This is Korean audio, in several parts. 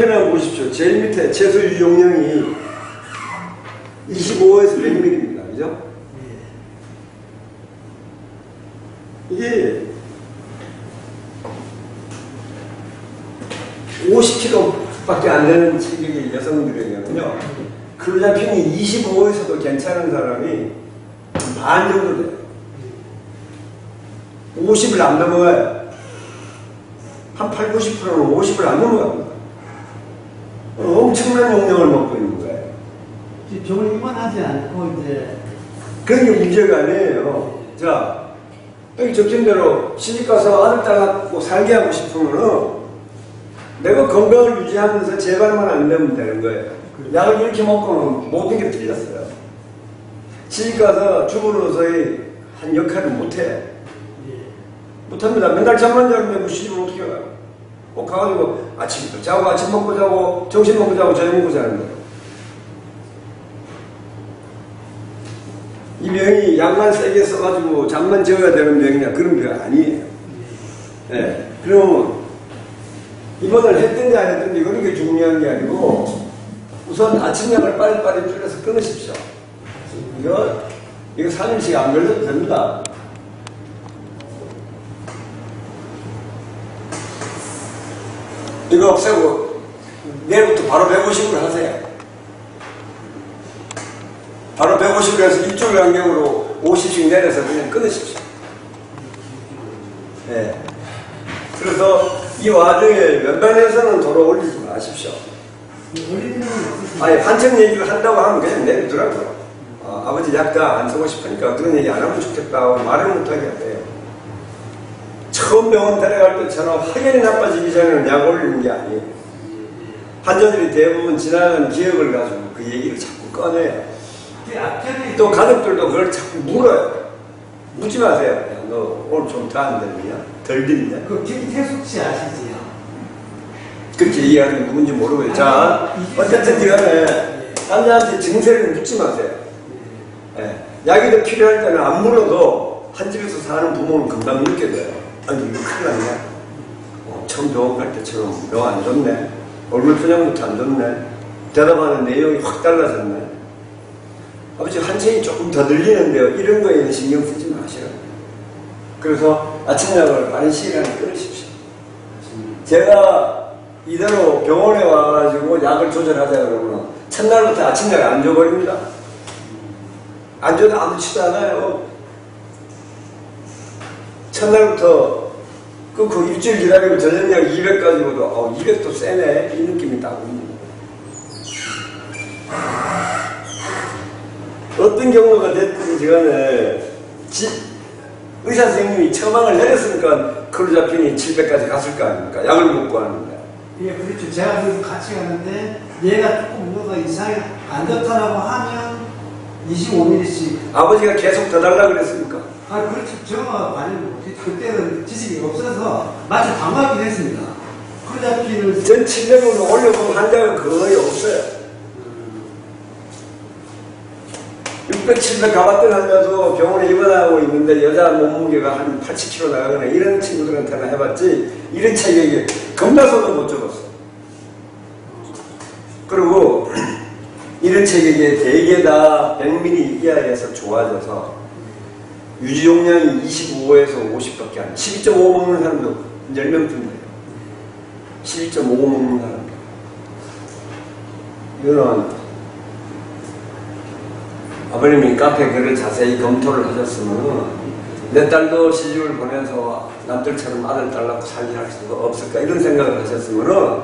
해나 보십시오. 제일 밑에 최소 유용량이 25에서 100ml입니다. 그죠? 이게 50kg밖에 안 되는 체격의 여성들에게는요, 클로자핀이 25에서도 괜찮은 사람이 반 정도 돼요. 50을 안 넘어가요. 한 8, 90%는 50을 안 넘어갑니다. 엄청난 용량을 먹고 있는 거예요. 병을 입원하지 않고 이제 그런 게 문제가 아니에요. 자, 여기 적힌 대로 시집가서 아들 딸 낳고 살게 하고 싶으면은 내가 건강을 유지하면서 재발만 안 되면 되는 거예요. 약을 이렇게 먹고는 모든 게 틀렸어요. 시집가서 주부로서의 한 역할을 못해. 못합니다. 맨날 잠만 자는데 그 시집을 어떻게 가요? 꼭 가가지고 아침부터 자고 아침 먹고 자고 점심 먹고 자고 저녁 먹고 자는 거예요. 이 병이 약만 세게 써가지고 잠만 재워야 되는 병이냐 그런 병 아니에요. 네. 그러면 입원을 했든지 안 했든지 그런 게 중요한 게 아니고 우선 아침약을 빨리빨리 줄여서 끊으십시오. 이거 3일씩 안 걸려도 됩니다. 이거 없애고 내일부터 바로 150으로 하세요. 바로 150으로 해서 일주일 간격으로 50씩 내려서 그냥 끊으십시오. 네. 그래서 이 와중에 웬만해서는 도로 올리지 마십시오. 아니 한참 얘기를 한다고 하면 그냥 내리더라고요. 아버지 약간 안 쓰고 싶으니까 그런 얘기 안 하면 좋겠다고 말을 못하게 하세요. 처음 병원 데려갈 때처럼 확연히 나빠지기 전에는 약 올리는 게 아니에요. 환자들이 대부분 지나간 기억을 가지고 그 얘기를 자꾸 꺼내요. 또 가족들도 그걸 자꾸 물어요. 묻지 마세요. 야, 너 오늘 좀 더 안 들리냐? 덜 들리냐? 그 김태숙 씨 아시지요? 그렇게 이해하는 누군지 모르고요. 자, 어쨌든 간에 환자한테 증세를 묻지 마세요. 네. 약이 더 필요할 때는 안 물어도 한 집에서 사는 부모는 금방 느껴져요. 아니 이거 큰일 났네. 처음 병원 갈 때처럼 너 안 좋네. 얼굴 표정부터 안 좋네. 대답하는 내용이 확 달라졌네. 아버지 한층이 조금 더 들리는데요. 이런 거에는 신경 쓰지 마시라고. 그래서 아침약을 빠른 시일 안에 끊으십시오. 제가 이대로 병원에 와가지고 약을 조절하자 그러면 첫날부터 아침약을 안 줘버립니다. 안 줘도 아무렇지도 않아요. 첫날부터 그 일주일 기다리고 저녁약 200 가지고도 200도 세네 이 느낌이 딱 옵니다. 어떤 경우가 됐든지 간에 의사 선생님이 처방을 내렸으니까 클로자핀이 700까지 갔을 거 아닙니까? 약을 먹고 하는데. 예, 그렇죠. 제가 그래서 같이 가는데 얘가 조금 뭐가 이상이 안 좋다라고 하면 25ml씩. 아버지가 계속 더 달라고 그랬습니까? 그렇죠. 제가 그때는 지식이 없어서 마치 당황하긴 했습니다. 클로자핀을 전 700으로 올려본 환자가 거의 없어요. 600, 700 가봤던 환자도 병원에 입원하고 있는데 여자 몸무게가 한 80kg 나가거나 이런 친구들한테는 해봤지 이런 체격이 겁나서도 못 적었어. 그리고 이런 체격이 대개 다 100ml 이하에서 좋아져서 유지 용량이 25에서 50밖에 안 돼. 12.5 먹는 사람도 10명 푼대요. 12.5 먹는 사람도. 이거는 아버님이 카페 글을 자세히 검토를 하셨으면 내 딸도 시집을 보내서 남들처럼 아들 딸 낳고 살게 할 수가 없을까 이런 생각을 하셨으면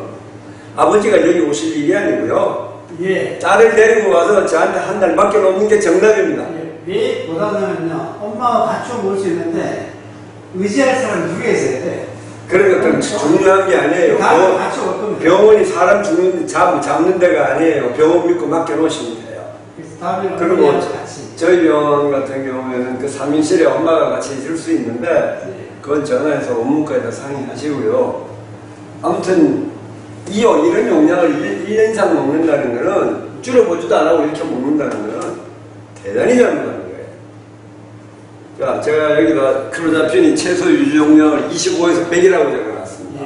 아버지가 여기 오실 일이 아니고요. 예. 딸을 데리고 와서 저한테 한 달 맡겨놓는 게 정답입니다. 왜 보다는요, 엄마와 같이 올 수 있는데 의지할 사람이 두 개 있어야 돼. 그런 것들은 중요한 게 아니에요. 같이 올 겁니다. 병원이 사람 잡는 데가 아니에요. 병원 믿고 맡겨놓으시면 돼요. 그리고 저희 병원 같은 경우에는 그 3인실에 엄마가 같이 있을 수 있는데 그건 전화해서 원무과에다 상의하시고요. 아무튼 이런 용량을 1년 이상 먹는다는 거는 줄여보지도 안 하고 이렇게 먹는다는 거는 대단히 잘못하는 거예요. 자, 제가 여기다 클로자핀이 최소 유지 용량을 25에서 100이라고 적어놨습니다.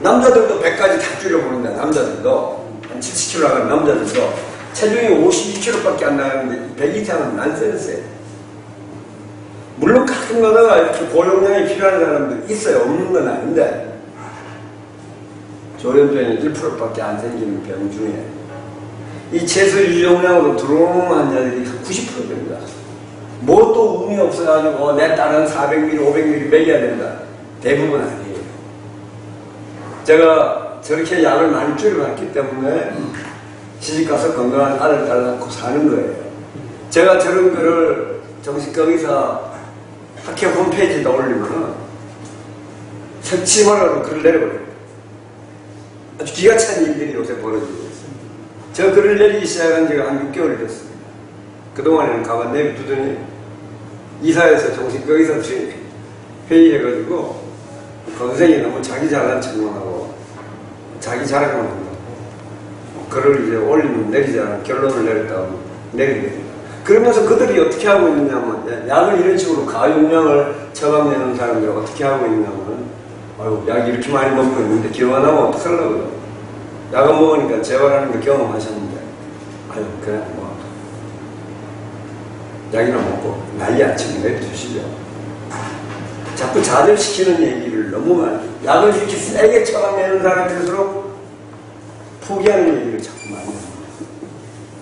남자들도 100까지 다 줄여보는데, 남자들도. 한 70kg 나가는 남자들도. 체중이 52kg밖에 안 나가는데 100 이상은 난센스예요. 물론 가끔가다가 이렇게 고용량이 필요한 사람들 있어요. 없는 건 아닌데, 조현병이 1%밖에 안 생기는 병 중에 이 체수 유용량으로 들어오는 환자들이 90% 됩니다. 뭐 또 운이 없어가지고 내 딸은 400ml, 500ml 먹여야 된다. 대부분 아니에요. 제가 저렇게 약을 많이 줄여봤기 때문에 시집가서 건강한 아들, 딸 낳고 사는 거예요. 제가 저런 거를 정신과 의사 학회 홈페이지에다 올리면은 설치만으로 글을 내려버려요. 아주 기가 찬 일들이 요새 벌어지고 있어요. 저 글을 내리기 시작한 지가 한 6개월이 됐습니다. 그동안에는 가만 내비두더니 이사에서 정신과 의사들이 회의해가지고 건생이 너무 자기 잘난 척만 하고 자기 자랑만 한다고 글을 이제 올리면 내리지 않은 결론을 내렸다고 내리게 됩니다. 그러면서 그들이 어떻게 하고 있느냐면, 약을 이런 식으로 가용량을 처방내는 사람들이 어떻게 하고 있냐면, 아유, 약 이렇게 많이 먹고 있는데 기억 안 하면 어떡하려고요? 약을 먹으니까 재활하는 거 경험하셨는데, 아유, 그냥 뭐 약이나 먹고 난리 안 치고 내주시죠. 자꾸 좌절시키는 얘기를 너무 많이, 약을 이렇게 세게 처방내는 사람들일수록 포기하는 얘기를 자꾸 많이 합니다.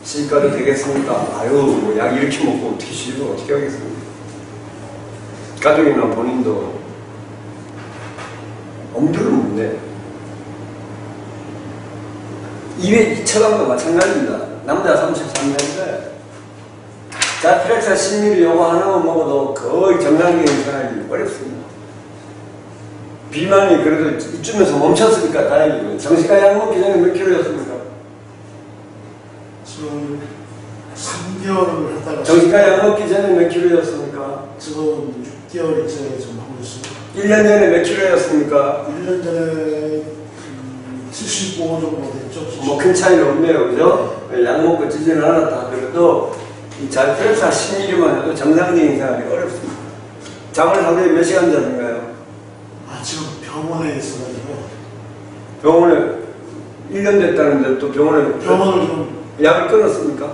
시집가도 되겠습니까? 아유, 뭐 약 이렇게 먹고 어떻게 시집을 어떻게 하겠습니까? 가족이나 본인도 엄두를 못 내요. 2처방도 마찬가지입니다. 남자 33세인데 자피렉사 10ml 요거 하나만 먹어도 거의 정상적인 생활이 어렵습니다. 비만이 그래도 이쯤에서 멈췄으니까 다행이고요. 정신과 약 먹기 전에 몇 킬로였습니까? 3개월을 하다가 정신과 약 먹기 전에 몇 킬로였습니까? 지금 6개월 이제 좀 하고 있어요. 1년 전에 몇 킬로였습니까? 1년 전에 75 정도 됐죠. 뭐 큰 차이는 없네요, 그죠? 약 먹고 찌지는 않았다 하더라도 이 자피렉사 10ml만 해도 정상적인 생활이 어렵습니다. 잠을 하루에 몇 시간 자는가요? 아, 지금 병원에 있어가지고. 병원에 1년 됐다는데 또 병원을 좀 약을 끊었습니까?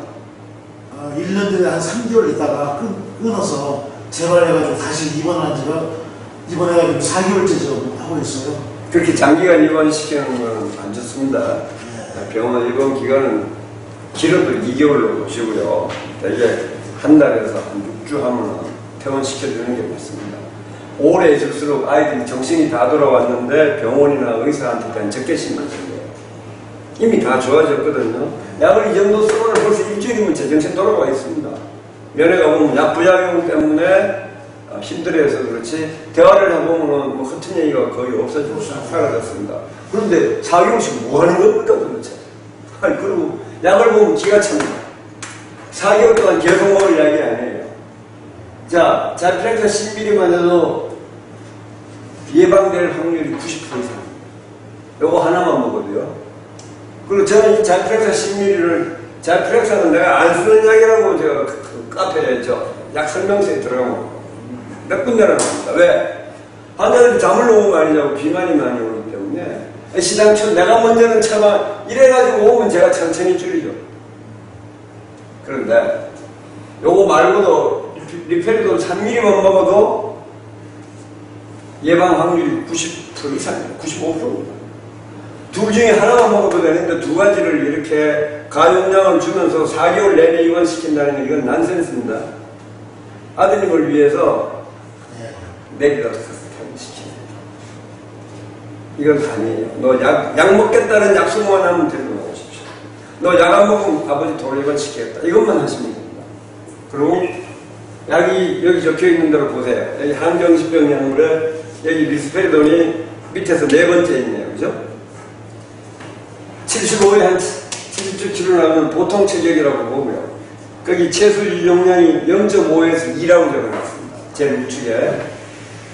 1년 전에 한 3개월 있다가 끊어서 재발해가지고 다시 입원한 지가 입원해가지고 4개월째 지금 하고 있어요. 그렇게 장기간 입원시키는 건 안 좋습니다. 병원 입원 기간은 길어도 2개월로 보시고요. 대개 한 달에서 한 6주 하면 퇴원시켜주는 게 맞습니다. 오래 있을수록 아이들이 정신이 다 돌아왔는데 병원이나 의사한테 대한 적개심만 생겨요. 이미 다 좋아졌거든요. 약을 이 정도 쓰면 벌써 일주일이면 제정신 돌아와 있습니다. 면회가 보면 약 부작용 때문에 힘들어해서 그렇지 대화를 해보면 뭐 같은 얘기가 거의 없어지고 사라졌습니다. 그런데 4개월씩 뭐 하는 겁니까 도대체? 아니 그리고 약을 보면 기가 찹니다. 4개월 동안 계속 먹을 약이 아니에요. 자, 자피렉사 10ml만 해도 예방될 확률이 90% 이상. 요거 하나만 먹어도요. 그리고 저는 이 자피렉사 10ml를 자피렉사는 내가 안 쓰는 약이라고 제가 그 카페에 했죠. 약 설명서에 들어가면 몇 군데나 나옵니다. 왜? 환자들이 잠을 너무 많이 자고 비만이 많이 오기 때문에 시당초 내가 먼저는 차마 이래가지고 오면 제가 천천히 줄이죠. 그런데 요거 말고도 리페리돈 3ml만 먹어도 예방 확률이 90% 이상이에요. 95%입니다. 둘 중에 하나만 먹어도 되는데 두 가지를 이렇게 가용량을 주면서 4개월 내내 입원시킨다는 건 이건 난센스입니다. 아드님을 위해서 내리라도 시키는 이건 아니에요. 너 약 먹겠다는 약속만 하면 데리고 나오십시오. 너 약 안 먹으면 아버지 돌입원 시키겠다. 이것만 하시면 됩니다. 그리고 약이 여기 적혀있는 대로 보세요. 여기 항정신병 약물에 여기 리스페리돈이 밑에서 4번째 있네요. 그죠? 75에 한 77kg 나오면 보통 체격이라고 보고요. 거기 체수 유용량이 0.5에서 2라고 적어놨습니다. 제일 우측에.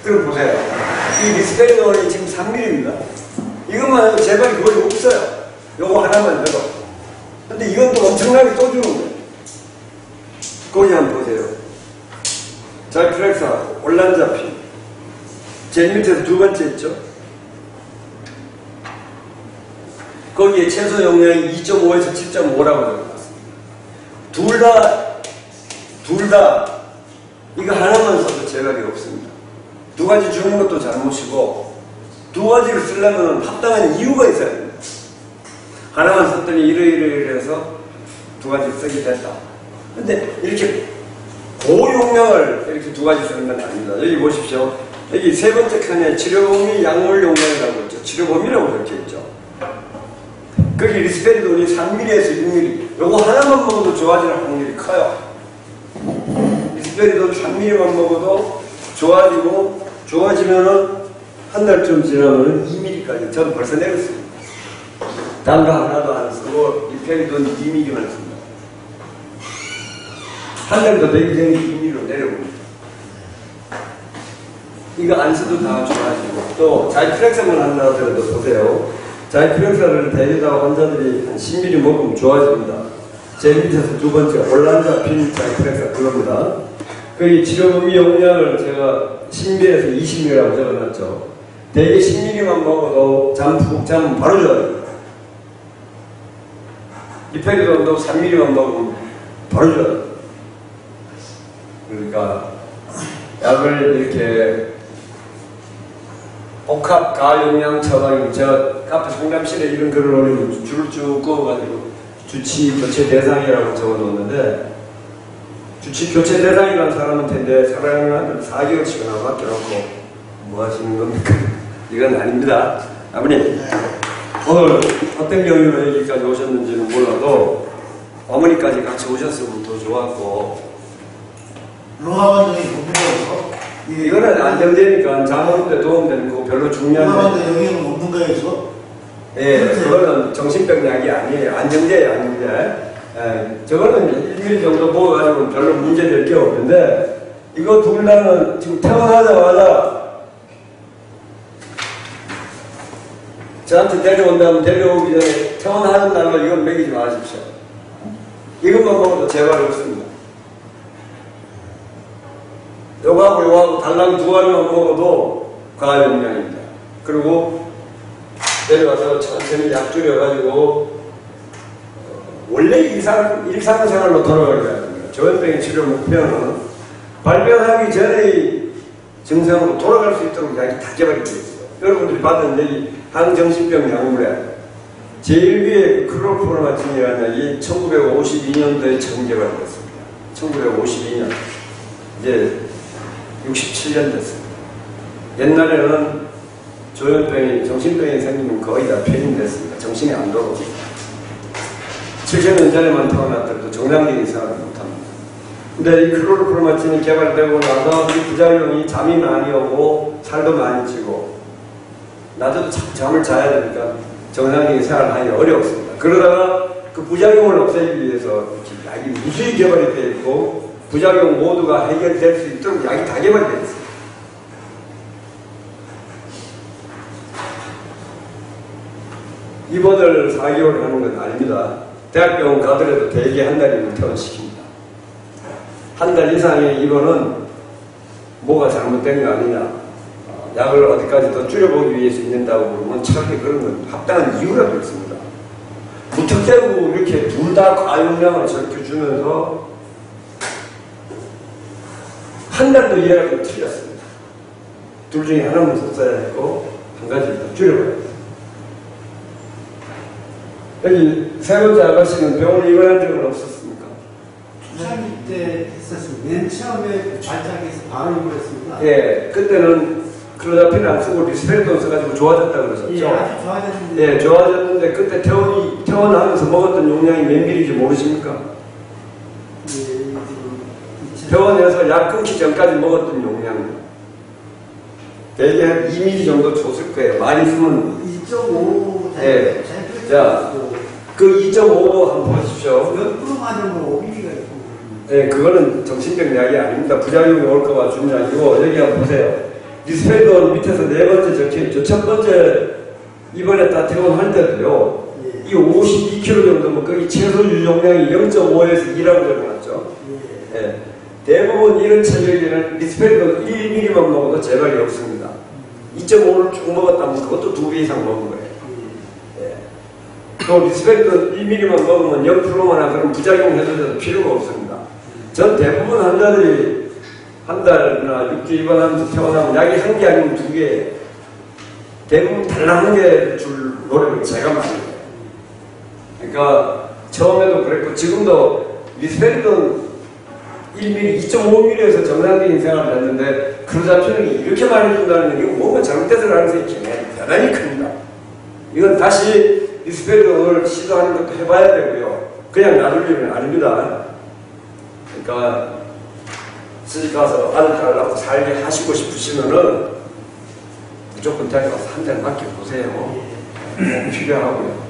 그럼 보세요. 이 리스페리돈이 지금 3ml입니다. 이것만 해도 재발이 거의 없어요. 요거 하나만 해도. 근데 이건 또 엄청나게 또 주는 거예요. 거기 한번 보세요. 자피렉사, 올란자핀. 제일 밑에서 두 번째 있죠. 거기에 최소 용량이 2.5에서 7.5라고 적어놨습니다. 둘 다 이거 하나만 써도 제각이 없습니다. 두 가지 주는 것도 잘못이고 두 가지를 쓰려면 합당한 이유가 있어야 됩니다. 하나만 썼더니 이러이러해서 두 가지 쓰게 됐다. 근데 이렇게 고용량을 이렇게 두 가지 쓰는 건 아닙니다. 여기 보십시오. 여기 세 번째 칸에 치료범위 약물 용량이라고 있죠. 치료범위라고 적혀 있죠. 거기 리스페리돈이 3mm에서 6mm. 요거 하나만 먹어도 좋아지는 확률이 커요. 리스페리돈 3mm만 먹어도 좋아지면은 한 달쯤 지나면은 2mm까지. 저는 벌써 내렸습니다. 딴 거 하나도 안 쓰고 리스페리돈 2mm만 씁니다. 한 달도 되기 전에 2mm로 내려봅니다. 이거 안 써도 다 좋아지고. 또 자이프렉사만 하나 하더라도 보세요. 자이프렉사를 대리다 환자들이 한 10mm 먹으면 좋아집니다. 제 밑에서 두 번째 올란자핀 자이프렉사 그겁니다. 그 치료범위 용량을 제가 10mm에서 20mm라고 적어놨죠. 대개 10mm만 먹어도 푹 자면 바로 좋아요. 리페리돈도 3mm만 먹으면 바로 좋아요. 그러니까 약을 이렇게 복합 가용량 처방, 제가 카페 상담실에 이런 글을 올리고 줄을 쭉 그어가지고 주치 교체 대상이라고 적어 놓는데, 주치 교체 대상이라는 사람한테 사람한테 4개월씩이나 맡겨놓고 뭐 하시는 겁니까? 이건 아닙니다. 아버님, 오늘 어떤 경위로 여기까지 오셨는지는 몰라도 어머니까지 같이 오셨으면 더 좋았고, 로하반장이 없는가에서? 이거는 안정되니까 잠오는데 도움되는 거고 별로 중요한 거. 로하반장 여기는 없는가에서? 예, 그거는 정신병 약이 아니에요. 안정제예요, 안정제. 예, 저거는 1mm 정도 먹어가지고 별로 문제될 게 없는데, 이거 둘 다는 지금 태어나자마자 저한테 데려온다면 데려오기 전에 태어나는 날로 이건 먹이지 마십시오. 이것만 먹어도 재발이 없습니다. 요거하고 달랑 두 알만 먹어도 과용량입니다. 그리고 내려가서 천천히 약 줄여가지고 원래 일상생활로 돌아가야 됩니다. 조현병의 치료 목표는 발병하기 전에 증상으로 돌아갈 수 있도록 약이 다 개발이 되어 있어요. 여러분들이 받은 여기 항정신병 약물에 제일 위에 클로르프로마틴이라는 약이 1952년도에 처음 개발됐습니다. 1952년. 이제 67년 됐습니다. 옛날에는 조현병이, 정신병이 생기면 거의 다 폐인됐습니다. 정신이 안 돌아오고. 70년 전에만 태어났더라도 정상적인 생활을 못합니다. 근데 이 클로르프로마틴이 개발되고 나서 이 부작용이 잠이 많이 오고 살도 많이 찌고 낮에도 잠을 자야 되니까 정상적인 생활을 하기 어렵습니다. 그러다가 그 부작용을 없애기 위해서 약이 무수히 개발이 되어 있고 부작용 모두가 해결될 수 있도록 약이 다 개발되어 있습니다. 입원을 4개월 하는 건 아닙니다. 대학병원 가더라도 대개 한 달이면 퇴원시킵니다. 한 달 이상의 입원은 뭐가 잘못된 거 아니냐, 약을 어디까지 더 줄여보기 위해서 있는다고 그러면 차라리 그런 건 합당한 이유라도 있습니다. 무턱대고 이렇게 둘 다 과용량을 저렇게 주면서 한 달도 이해하기 틀렸습니다. 둘 중에 하나만 썼어야 했고 한 가지를 더 줄여봐야 했습니다. 여기 세 번째 아가씨는 병원에 입원한 적은 없었습니까? 초창기 때 했었습니다. 맨 처음에 발작해서 바로 입원했습니다. 예, 그때는 클로자핀 안 쓰고 리스페리돈 써가지고 좋아졌다고 그러셨죠? 예, 아주 좋아졌는데. 예, 좋아졌는데 그때 퇴원하면서 먹었던 용량이 몇 밀리인지 모르십니까? 예, 병원에서 약 끊기 전까지 먹었던 용량 대개 한 2mm 정도 줬을 거예요. 많이 쓰면 2.5. 예. 자, 그 2.5도 한번 보십시오. 몇 프로 맞은 거 5mm가 있고. 네, 그거는 정신병 약이 아닙니다. 부작용이 올까봐 준 약이고, 여기 한번 보세요. 리스페리돈 밑에서 네 번째 적혀있죠. 첫 번째 이번에 다 퇴원할 때도요, 예. 이 52kg 정도면 거기 최소 유용량이 0.5에서 2라고 적어놨죠. 예. 예. 대부분 이런 체질에는 리스페리돈 1mm만 먹어도 재발이 없습니다. 2.5를 쭉 먹었다면 그것도 2배 이상 먹은 거예요. 예. 또 리스펙트 1mm만 먹으면 0%나 그런 부작용 해소제도 필요가 없습니다. 전 대부분 환자들이 한 달이나 6주 입원하면서 퇴원하면 약이 한 개 아니면 2개, 대부분 달랑 한 개 줄 노력을 제가 많이 해요. 그러니까 처음에도 그랬고 지금도 리스펙트 1mm, 2.5mm에서 정상적인 생활을 했는데 클로자핀이 이렇게 많이 준다는 게 뭔가 잘못돼서 가능성이 대단히 큽니다. 이건 다시 리스펙트를 시도하는 것도 해봐야 되고요. 그냥 놔둘 일은 아닙니다. 그러니까 시집 가서 아들 딸하고 살게 하시고 싶으시면은 무조건 데려가서 한 달 맡겨보세요. 꼭 필요하고요.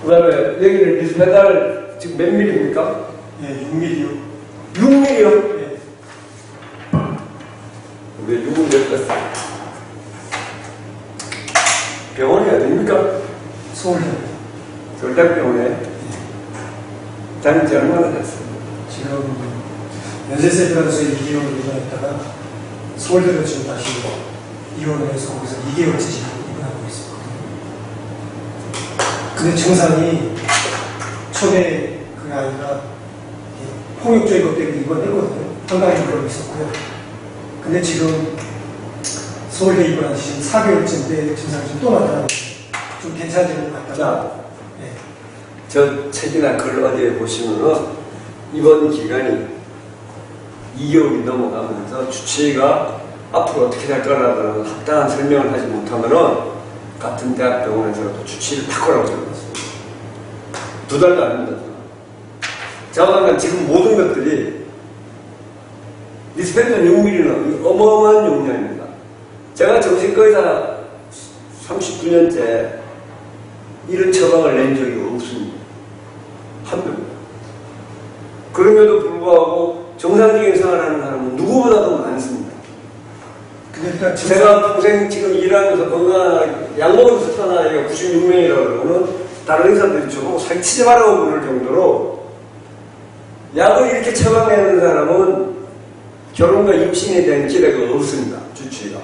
그 다음에 여기는 리스펙트 지금 몇 밀입니까? 네, 6mm요. 6mm요? 네. 왜 6은 몇 뺐어요? 병원이 어딥니까? 서울대. 서울대병원에 다닌 지 얼마나 됐어요? 지금 연세센터에서 2개월 입원했다가 서울대로 지금 다시 입원을 해서 거기서 2개월째 지금 입원하고 있었거든요. 근데 증상이 처음에 그게 아니라 폭력적인 것 때문에 입원했거든요. 한가지 그러고 있었고요. 근데 지금 서울대 입원한 지 지금 4개월째인데 증상이 좀 또 나타나고 좀 괜찮아지는 것 같다. 자, 네. 저 책이나 글 어디에 보시면은 이번 기간이 2개월이 넘어가면서 주치의가 앞으로 어떻게 될 거라는 합당한 설명을 하지 못하면은 같은 대학병원에서도 주치의를 바꾸라고 적었습니다. 2달도 안 됩니다. 자오당간 지금 모든 것들이 리스펙트 6mm는 어마어마한 용량입니다. 제가 정신과 의사 39년째 이런 처방을 낸 적이 없습니다. 한 명입니다. 그럼에도 불구하고 정상적인 생활하는 사람은 누구보다도 많습니다. 근데 일단 제가 평생 지금 일하면서 건강하게 약 먹으면서 사는 아이가 96명이라고 그러면 다른 의사들이 저보고 살찌지 말라고 부를 정도로 약을 이렇게 처방하는 사람은 결혼과 임신에 대한 기대가 없습니다. 주치의가.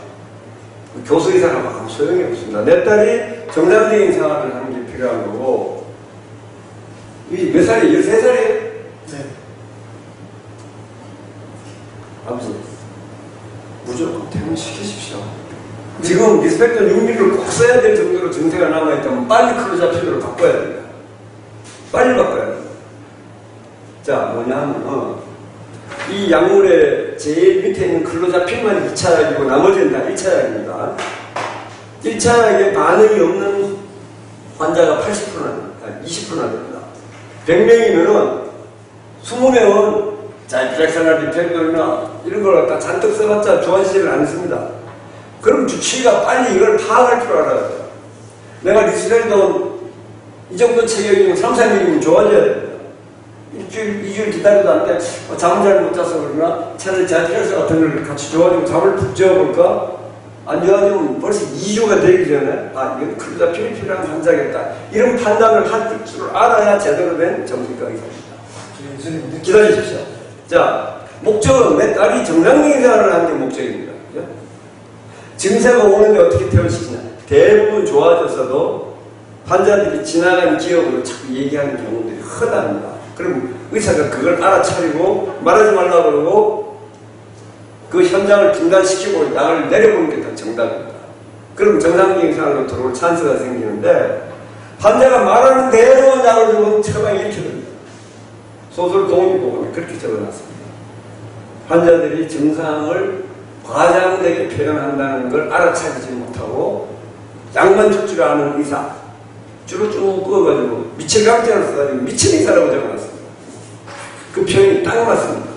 교수의사라고 아무 소용이 없습니다. 내 딸이 정상적인 생활을 하는 게 필요한 거고, 이 몇 살이에요? 13살이에요? 네. 아무튼 무조건 퇴원시키십시오. 지금 리스펙트 6mm를 꼭 써야 될 정도로 증세가 남아있다면 빨리 클로자핀으로 바꿔야 됩니다. 빨리 바꿔야 됩니다. 자, 뭐냐 하면 이 약물의 제일 밑에 있는 클로자핀만 2차 약이고 나머지는 다 1차 약입니다. 1차 약에 반응이 없는 환자가 80%나 20%나 됩니다. 100명이면은 20명은 자이프렉사나 리펜돌이나 이런 걸 갖다 잔뜩 써봤자 좋아지지를 않습니다. 그럼 주치의가 빨리 이걸 파악할 줄 알아야 돼요. 내가 리스펠도 이 정도 체격이면 3, 4일이면 좋아져야 됩니다. 일주일, 2주일 기다려도 안 돼. 잠을 잘 못 자서 그러나 차라리 자이프렉사 같은 걸 같이 좋아지고 잠을 푹 재워볼까? 안 좋아지면 벌써 2주가 되기 전에 이건 클로자핀이 필요한 환자겠다. 이런 판단을 할 줄 알아야 제대로 된 정신과 의사입니다. 기다리십시오. 자, 목적은 내 딸이 정상적인 생활을 하는 게 목적입니다. 그죠? 증세가 오는데 어떻게 퇴원시키냐. 대부분 좋아졌어도 환자들이 지나간 기억으로 자꾸 얘기하는 경우들이 허다합니다. 그럼 의사가 그걸 알아차리고 말하지 말라고 그러고 그 현장을 중단시키고 약을 내려보는 게 더 정답입니다. 그럼 정상적인 생활로 들어올 찬스가 생기는데 환자가 말하는 대로 약을 주면 처방이 이렇게 됩니다. 소설 동의보감에 그렇게 적어놨습니다. 환자들이 증상을 과장되게 표현한다는 걸 알아차리지 못하고 약만 줄 줄 아는 의사 줄을 쭉 끄어가지고 미칠각전을 써가지고 미친 의사라고 적어놨습니다. 그 표현이 딱 맞습니다.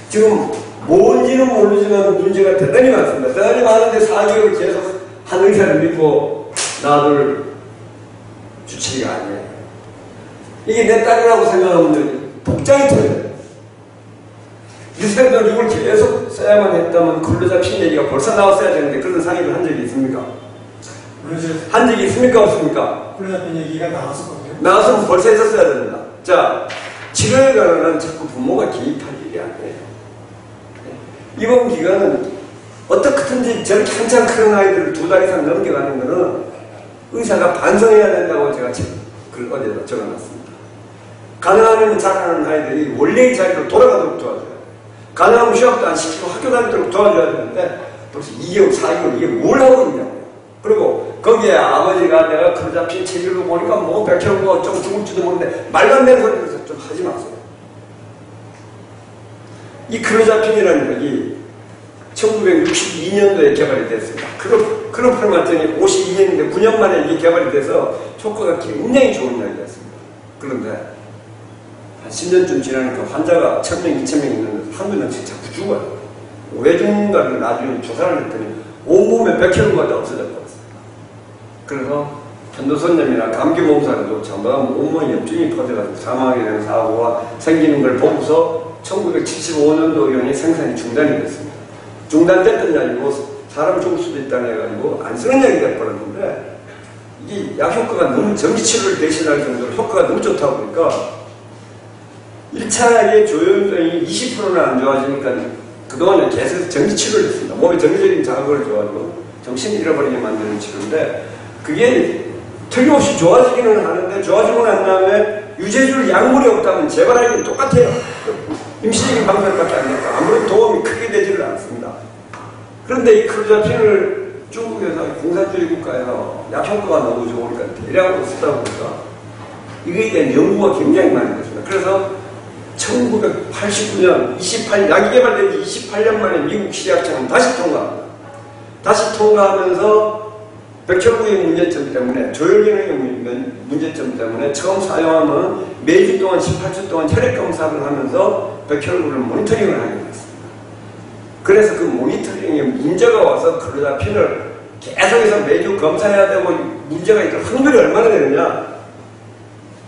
지금 뭔지는 모르지만 문제가 대단히 많습니다. 대단히 많은데 4개월 계속 한 의사를 믿고 놔둘 주치의가 아니에요. 이게 내 딸이라고 생각하면 복장이 터져요. 리스펙트는 이걸 계속 써야만 했다면 클로자핀 얘기가 벌써 나왔어야 되는데 그런 상의를 한 적이 있습니까? 한 적이 있습니까? 없습니까? 클로자핀 얘기가 나왔었거든요. 나왔으면 벌써 했었어야 됩니다. 자, 치료에 관해서는 자꾸 부모가 개입할 일이 아니에요. 이번 기간은 어떻게든지 저렇게 한참 큰 아이들을 2달 이상 넘겨가는 거는 의사가 반성해야 된다고 제가 그걸 어디에다 적어놨습니다. 가능하면 잘하는 아이들이 원래의 자리로 돌아가도록 도와줘요. 가능하면 휴학도 안 시키고 학교 다니도록 도와줘야 되는데 벌써 2개월, 4개월 이게 뭘 하고 있냐고요. 그리고 거기에 아버지가 내가 그 잡힌 체질로 보니까 뭐 백혈구가 좀 죽을지도 모르는데 말도 안 되는 소리를 좀 하지 마세요. 이 크로자핀이라는 것이 1962년도에 개발이 됐습니다. 크로프르마틴이 52년인데 9년 만에 이게 개발이 돼서 효과가 굉장히 좋은 약이었습니다. 그런데 한 10년쯤 지나니까 환자가 1000명, 2000명 있는데 한두 명씩 자꾸 죽어요. 왜 죽는가를 나중에 조사를 했더니 온몸에 백혈구가 다 없어져 버렸어요. 그래서 편도선염이나 감기 몸살에도 전부 다 온몸에 염증이 퍼져가지고 사망하게 되는 사고가 생기는 걸 보고서 1975년도경에 생산이 중단이 됐습니다. 중단됐던 약이고 사람 죽을 수도 있다는 해가지고 안 쓰는 약이 돼버렸는데 이게 약 효과가 너무 전기치료를 대신할 정도로 효과가 너무 좋다 보니까 1차 약의 조현병이 20%나 안 좋아지니까 그동안에 계속 전기치료를 했습니다. 몸에 정기적인 자극을 줘가지고 정신을 잃어버리게 만드는 치료인데 그게 틀림없이 좋아지기는 하는데 좋아지고 난 다음에 유제줄 약물이 없다면 재발하기는 똑같아요. 임시적인 방법밖에 안 되니까 아무런 도움이 크게 되지를 않습니다. 그런데 이 크로자핀을 중국에서 공산주의 국가에서 약 효과가 너무 좋으니까 대량으로 쓰다 보니까 이거에 대한 연구가 굉장히 많이 됐습니다. 그래서 1989년 약이 개발된 지 28년 만에 미국 식약청은 다시 통과합니다. 다시 통과하면서 백혈구의 문제점 때문에 조혈기능의 문제점 때문에 처음 사용하면 매주 동안 18주 동안 혈액 검사를 하면서 백혈구를 모니터링을 하게 됐습니다. 그래서 그 모니터링에 문제가 와서 크로자핀을 계속해서 매주 검사해야 되고 문제가 있을 확률이 얼마나 되느냐?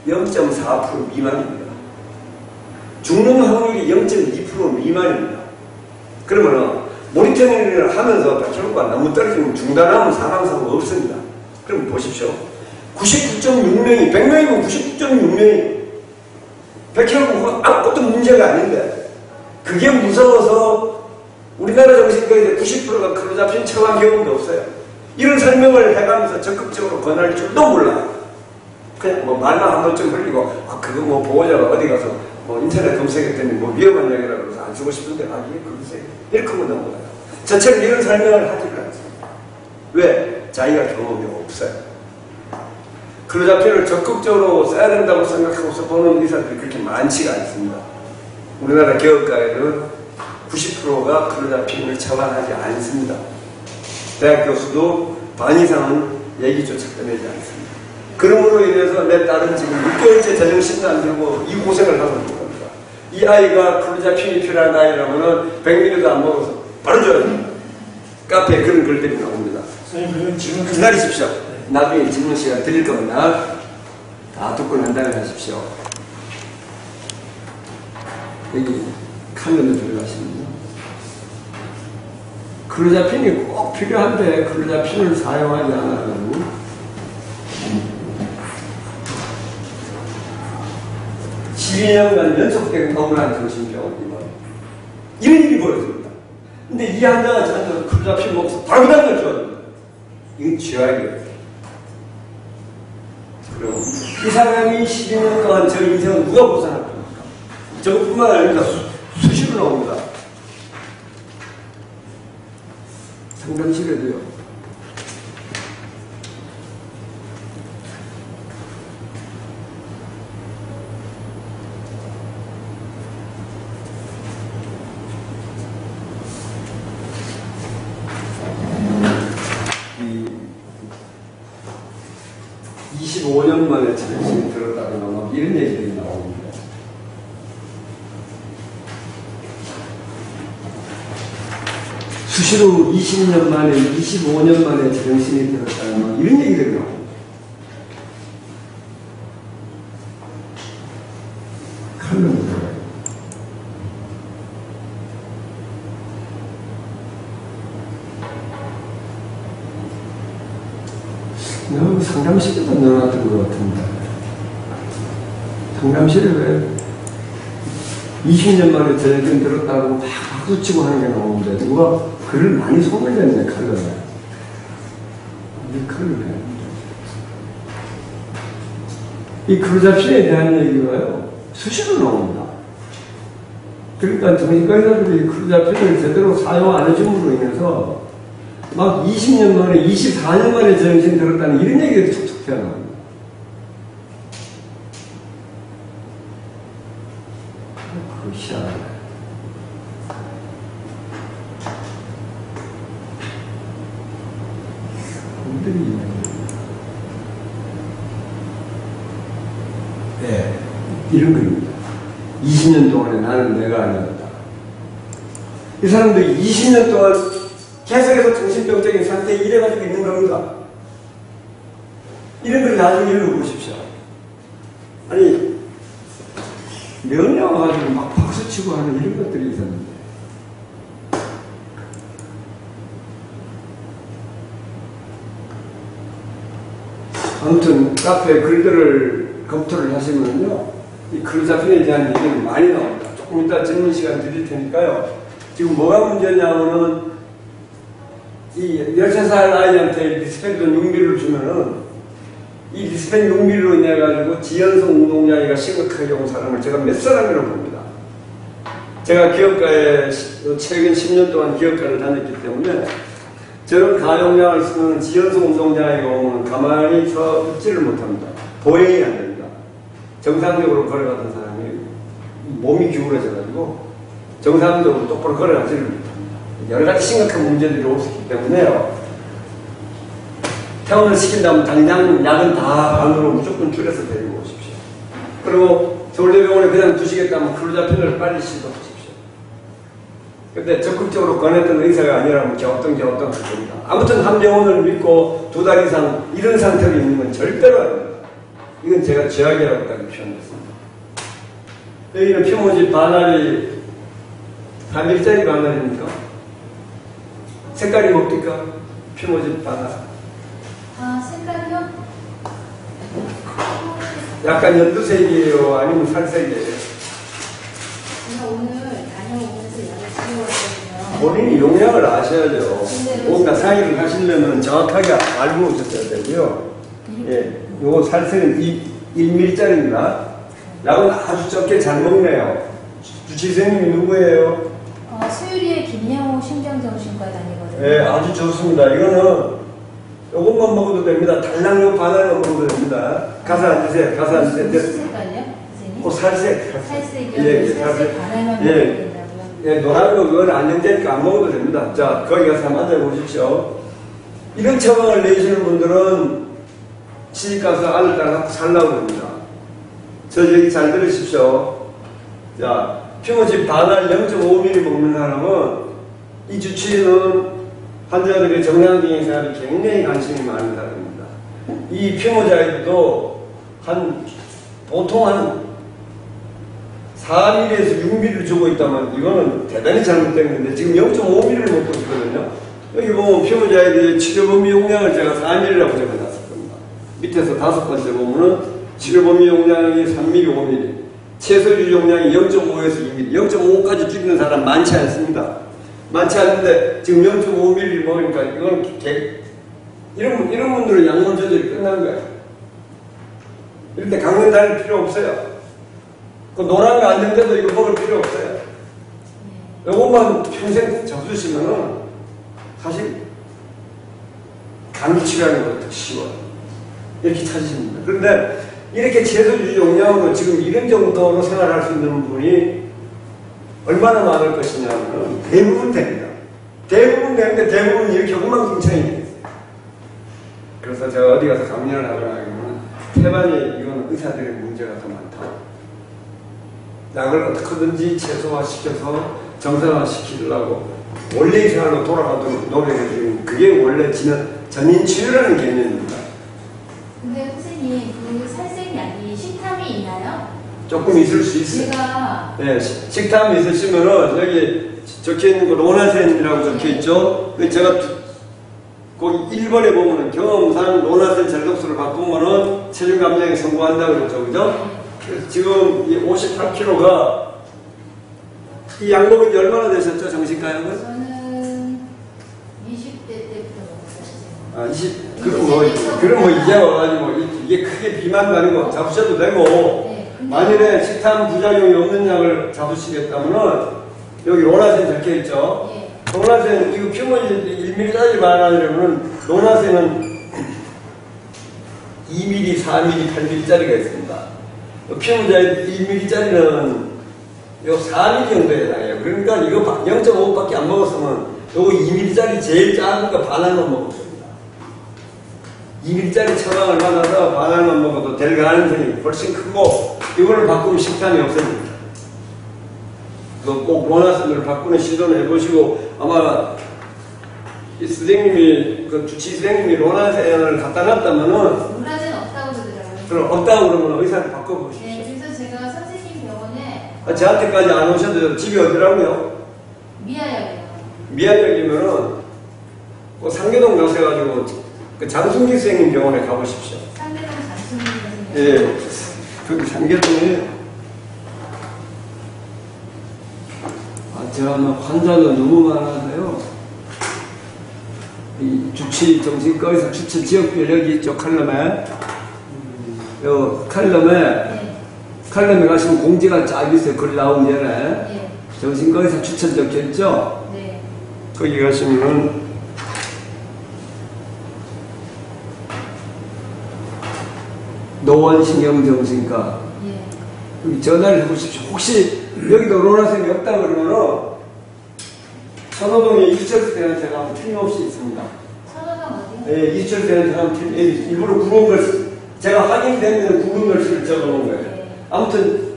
0.4% 미만입니다. 죽는 확률이 0.2% 미만입니다. 그러면 모니터링을 하면서 백혈구가 너무 떨어지면 중단하면 사망사고가 없습니다. 그럼 보십시오. 99.6명이 100명이면 99.6명이 백혈구가 아무것도 문제가 아닌데 그게 무서워서 우리나라 정신과에 90%가 크로자핀 처방 경험도 없어요. 이런 설명을 해가면서 적극적으로 권할 줄도 몰라요. 그냥 뭐 말만 한 번쯤 흘리고 그거 뭐 보호자가 어디 가서 뭐 인터넷 검색했더니 뭐 위험한 약이라고 해서 안 쓰고 싶은데 이게 글쎄 이렇게 하면 넘어가요. 저처럼 이런 설명을 하지를 않습니다. 왜? 자기가 경험이 없어요. 크로자핀을 적극적으로 써야 된다고 생각하고서 보는 의사들이 그렇게 많지가 않습니다. 우리나라 개업가에는 90%가 크로자핀을 처방하지 않습니다. 대학 교수도 반 이상은 얘기조차 꺼내지 않습니다. 그러므로 인해서 내 딸은 지금 6개월째 제정신도 안 들고 이 고생을 하고 있는 겁니다. 이 아이가 크로자핀이 필요한 아이라면 100ml도 안 먹어서 바로 줘야 됩니다. 카페에 그런 글들이 나옵니다. 선생님, 그러면 질문 기다리십시오. 나중에 질문 시간 드릴 겁니다. 다 듣고 난 다음에 하십시오. 여기 카면을 들어가십니다. 크로자핀이 꼭 필요한데 크로자핀을 사용하지 않아가지고 12년간 연속된 너무나 정신병원이 이런 일이 벌어집니다. 근데 이 환자가 저한테 크로자핀 먹어서 바로 그다음 걸 좋아합니다. 이건 죄악이에요. 그리고 이 사람이 12년 동안 저 인생을 누가 보상할 겁니까? 저것뿐만 아니라 수시로 나옵니다. 상담실에도요. 이 25년 만에 정신이 들었다거나 막 이런 얘기들이 나옵니다. 수시로 20년 만에, 25년 만에 정신이 들었다거나 이런 얘기들이 나옵니다. 칼럼입니다. 너무 상담실에도 넣어놨던 것 같은데 상담실에 왜 20년 만에 정신 들었다고 막 박수치고 하는 게 나오는데 누가 글을 많이 소개했네. 칼럼에 이 칼럼에 이 클로자핀에 대한 얘기가요, 수시로 나옵니다. 그러니까 정신과 의사들이 클로자핀을 제대로 사용 안 해줌으로 인해서 막 20년 만에, 24년 만에 정신 들었다는 이런 얘기가 툭툭 튀어나옵니다. 그거 희한하네. 네, 이런 겁니다. 20년 동안에 나는 내가 아니었다. 이 사람들이 20년 동안 계속해서 정신병적인 상태에 이래가지고 있는 겁니다. 이런 걸 나중에 읽어보십시오. 아니, 면회 와가지고 막 박수치고 하는 이런 것들이 있었는데. 아무튼 카페 글들을 검토를 하시면요, 이 클로자핀에 대한 얘기는 많이 나옵니다. 조금 이따 질문 시간 드릴 테니까요. 지금 뭐가 문제냐면은 이 13살 아이한테 리스펜 6ml를 주면은 이 리스펜 6ml로 인해 가지고 지연성 운동장애가 심각하게 온 사람을 제가 몇 사람이라고 봅니다. 제가 기업가에 최근 10년 동안 기업가를 다녔기 때문에 저런 가용량을 쓰는 지연성 운동장애가 오면 가만히 서 있지를 못합니다. 보행이 안 됩니다. 정상적으로 걸어가던 사람이 몸이 기울어져가지고 정상적으로 똑바로 걸어가지를 못합니다. 여러 가지 심각한 문제들이 올 수 있기 때문에요. 퇴원을 시킨다면 당장 약은 다 반으로 무조건 줄여서 데리고 오십시오. 그리고 서울대병원에 그냥 두시겠다면 클로자핀을 빨리 시도하십시오. 근데 적극적으로 권했던 의사가 아니라면 어떤 할 겁니다. 아무튼 한 병원을 믿고 2달 이상 이런 상태로 있는 건 절대로 아닙니다. 이건 제가 죄악이라고까지 표현했습니다. 여기는 피모집 반알이 3일짜리 반알입니까? 색깔이 뭡니까? 피모집 반알. 아, 색깔이요? 약간 연두색이에요? 아니면 살색이에요? 제가 오늘 다녀오면서 약을 지워왔거든요. 본인이 용량을 아셔야죠. 뭔가 상의를 하시려면 정확하게 알고 오셨어야 되고요. 예, 요거 살색은 1ml짜리입니다. 약은 아주 적게 잘 먹네요. 주치생님이 누구예요? 수유리의 김영호 신경정신과 다니거든요. 예, 아주 좋습니다. 이거는 요것만 먹어도 됩니다. 달랑요 바나나 먹어도 됩니다. 가서 앉으세요. 가서 앉으세요. 무슨 색깔이요? 선생님? 살색. 살색이요? 예, 살색 바나나 먹어야 예. 된다고요? 예, 노란 거 그건 안정되니까 안 먹어도 됩니다. 자, 거기 가서 한번 앉아보십시오. 이런 처방을 내시는 분들은 시집가서 아들 딸 갖고 살라고 합니다. 저 얘기 잘 들으십시오. 자, 피모집 반알 0.5ml 먹는 사람은 이 주치의는 환자들의 정상적인 생활에 굉장히 관심이 많은 사람입니다. 이 피모자에도 보통 한 4ml에서 6ml를 주고 있다면 이거는 대단히 잘못된 건데 지금 0.5ml를 먹고 있거든요. 여기 보면 피모자에게 치료 범위 용량을 제가 4ml라고 적어놨을 겁니다. 밑에서 5번째 보면은 치료 범위 용량이 3ml, 5ml. 최소 유지 용량이 0.5에서 2ml, 0.5까지 줄이는 사람 많지 않습니다. 많지 않은데 지금 0.5ml 먹으니까 이건 이런 분들은 약물 조절이 끝난 거예요. 이럴 때 강연 다닐 필요 없어요. 그 노란 거 안는데도 이거 먹을 필요 없어요. 이것만 평생 접수시면은 사실 감기 치료하는 것도 쉬워요. 이렇게 찾으십니다. 그런데 이렇게 최소 유지 용량으로 지금 이런 정도로 생활할 수 있는 분이 얼마나 많을 것이냐면 대부분 됩니다. 대부분 되는데 대부분 이렇게 엉망진창이 돼요. 그래서 제가 어디 가서 강연을 하거나 하면 태반이 이건 의사들의 문제가 더 많다. 약을 어떻게든지 최소화시켜서 정상화시키려고 원래의 생활로 돌아가도록 노력해 주는 그게 원래 전인 치료라는 개념입니다. 근데 선생님, 그 살색약이 식탐이 있나요? 조금 있을 수 있어요. 제가 네, 식탐이 있으시면은 여기 적혀있는 거 로나센이라고 적혀있죠. 제가 거기 1번에 보면은 경험상 로나센 젤독스를 바꾸면은 체중 감량에 성공한다고 그랬죠. 그죠? 그래서 지금 이 58kg가 이 약 먹은 지 얼마나 되셨죠? 정신과 약은? 저는 20대 때부터 먹었어요. 그럼 뭐 이제 와가지고 이게 크게 비만도 아니고 잡수셔도 되고, 네. 만일에 식탐 부작용이 없는 약을 잡수시겠다면은 여기 로나센 적혀 있죠. 예. 로나센 이거 퓨머진 1ml짜리 말하려면은 로나센은 2ml, 4ml, 8ml짜리가 있습니다. 퓨머진 1ml짜리는 요 4ml 정도에 해당해요. 그러니까 이거 0.5밖에 안 먹었으면 요거 2ml짜리 제일 작은 거 반알만 먹으면 됩니다. 2ml짜리 처방을 받아서 반알만 먹어도 될 가능성이 훨씬 크고, 이거를 바꾸면 식탐이 없어집니다. 꼭 로나센을 바꾸는 시도를 해보시고, 아마 이 선생님이, 그 주치 선생님이 로나센을 갖다 놨다면은, 로나센 없다고 그러더라고요. 그럼 없다고 그러면 의사를 바꿔보십시오. 네, 그래서 제가 선생님 병원에 저한테까지 안 오셔도 집이 어디라고요? 미아약이요. 미아역이면은 그 상계동 가셔가지고 그 장순기 선생님 병원에 가보십시오. 상대방 장수님 선생님. 예, 거기 상계동에 제가 환자가 너무 많아서요. 이 주치 정신과 의사 추천 지역별 여기 있죠, 칼럼에. 요 칼럼에 네. 칼럼에 가시면 공지가 쫙 있어요. 글 나오기 전에 네. 정신과 의사 추천 적혀 있죠. 네. 거기 가시면은 노원신경정신과 예. 여기 전화를 해보십시오. 혹시 여기도 로나센이 없다 그러면은 선호동에 이철대는 제가 틀림없이 있습니다. 선호동 어디요? 예, 이철대는 제가 일부러 굵은 걸 제가 확인되면 굵은 글씨를 적어놓은 거예요. 네. 아무튼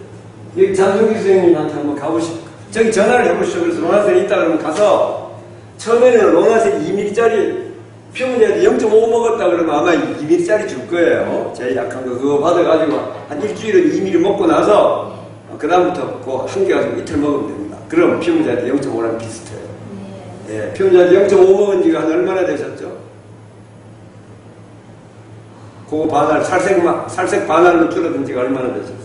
여기 장성기 선생님한테 한번 가보시고 저기 전화를 해보시죠. 그래서 로나센이 있다 그러면 가서 처음에는 로나센 2ml짜리 피부문제한테 0.5 먹었다 그러면 아마 2ml짜리 줄 거예요. 제일 약한 거 그거 받아가지고 한 일주일은 2ml 먹고 나서 그 다음부터 그 한 개 가지고 이틀 먹으면 됩니다. 그럼 피부문제한테 0.5랑 비슷해요. 네. 예, 피부문제한테 0.5 먹은 지가 한 얼마나 되셨죠? 그거 반알, 살색 반알로 줄어든 지가 얼마나 되셨어요?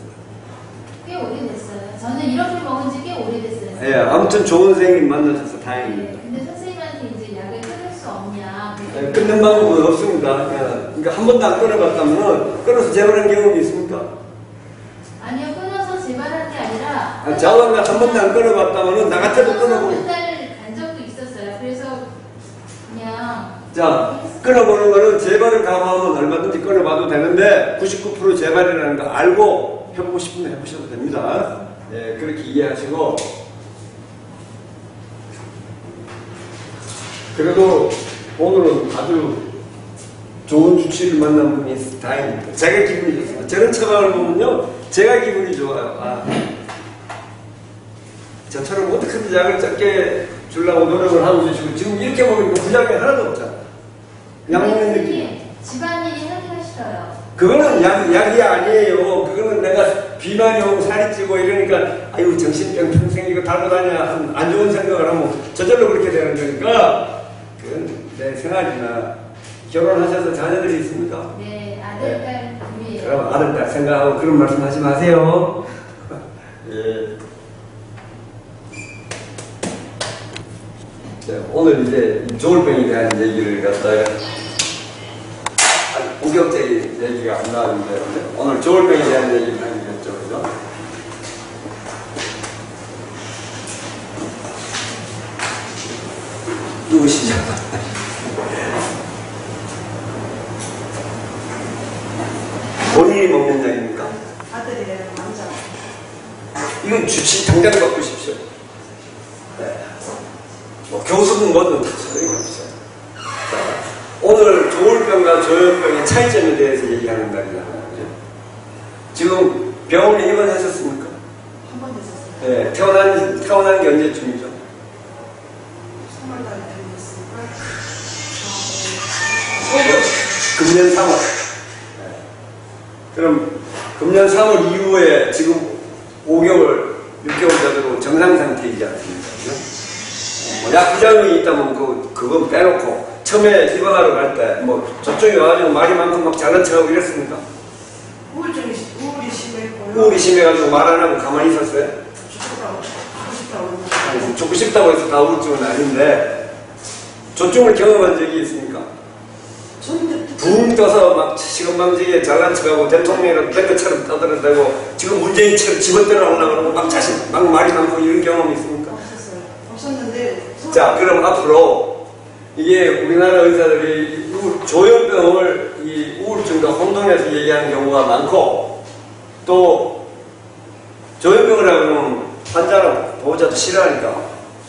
꽤 오래됐어요. 저는 이렇게 먹은 지 꽤 오래됐어요. 예, 아무튼 좋은 선생님 만나셔서 다행입니다. 네. 근데 선생님한테 이제 약을 끊을 수 없냐. 예, 끊는 방법은 없습니다. 그러니까 한 번도 안 끊어봤다면 끊어서 재발한 경험이 있습니까? 아니요, 끊어서 재발한 게 아니라. 자원가 한 번도 안 끊어봤다면 나 같아도 끊어보고. 맨날 간 적도 있었어요. 그래서 그냥. 자, 끊어보는 거는 재발을 감안하면 얼마든지 끊어봐도 되는데 99% 재발이라는 거 알고 해보고 싶으면 해보셔도 됩니다. 예, 그렇게 이해하시고. 그래도 오늘은 아주 좋은 주치를 만난 분이 다행입니다. 제가 기분이 좋습니다. 저런 처방을 보면요, 제가 기분이 좋아요. 아, 저처럼 어떻게든 약을 적게 주려고 노력을 하고 계시고 지금 이렇게 보니까 부작용이 하나도 없잖아. 약 먹는 느낌. 집안일이 하기가 싫어요. 그거는 약이 아니에요. 그거는 내가 비만이 오고 살이 찌고 이러니까 아유 정신병 평생 이거 달고 다녀야 안 좋은 생각을 하면 저절로 그렇게 되는 거니까 그건 내 생활이나 결혼하셔서 자녀들이 있습니까? 네, 아들, 딸, 둘이에요. 그럼 아들, 딸 생각하고 그런 말씀 하지 마세요. 예. 자, 오늘 이제 조울병에 대한 얘기를 갖다가 본격적인 얘기가 안 나왔는데 오늘 조울병에 대한 얘기를 하기겠죠, 그죠? 누구시죠? 본인이 먹는 약입니까? 아들이에요, 남자. 이건 주치 당장 바꾸십시오. 네. 뭐 교수는 뭐든 다 소용이 없어요. 자, 오늘 조울병과 조현병의 차이점에 대해서 얘기하는 날이잖아요. 그죠? 지금 병원에 입원하셨습니까? 한 번 됐었어요. 네, 태어난 게 언제쯤이죠? 3월달에 되었으니까. 금년 3월. 네. 그럼 금년 3월 이후에 지금 5개월, 6개월 정도 정상 상태이지 않습니까? 그죠? 뭐 약 부작용이 있다면 그건 빼놓고 처음에 입원하러 갈 때 뭐 저쪽에 와가지고 말이 많고 막 잘난 척하고 이랬습니까? 우울이 심했고요. 우울이 심해가지고 말 안 하고 가만히 있었어요? 죽고 싶다고. 아니, 죽고 싶다고 해서 다 우울증은 아닌데 조증을 경험한 적이 있습니까? 붕 떠서 막 시건방지게 잘난 척하고 대통령이라도 된 것처럼 떠들어대고 지금 문재인처럼 집어들어 올라가고 막 자신 막 말이 많고 이런 경험이 있습니까? 없었어요. 없었는데. 자, 그럼 앞으로 이게 우리나라 의사들이 조현병을 이 우울증과 혼동해서 얘기하는 경우가 많고 또 조현병이라고 하면 환자랑 보호자도 싫어하니까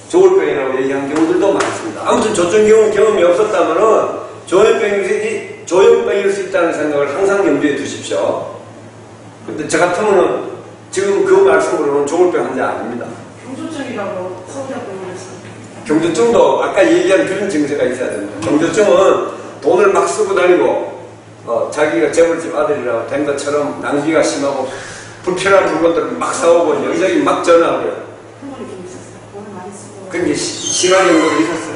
조울병이라고 얘기하는 경우들도 많습니다. 아무튼 저쪽 경험이 없었다면은 조현병일 수 있다는 생각을 항상 염두에 두십시오. 근데 저 같으면은 지금 그 말씀으로는 조울병 환자 아닙니다. 경조증이라고 서울대병원에서. 경조증도 아까 얘기한 그런 증세가 있어야 됩니다. 경조증은 돈을 막 쓰고 다니고 자기가 재벌집 아들이라고 된 것처럼 낭비가 심하고 불필요한 물건들을 막 사오고 여기저기 막 전화하고요. 한번이 좀 있었어요. 돈을 많이 쓰고. 그런 게 심한 정도로 있었어요.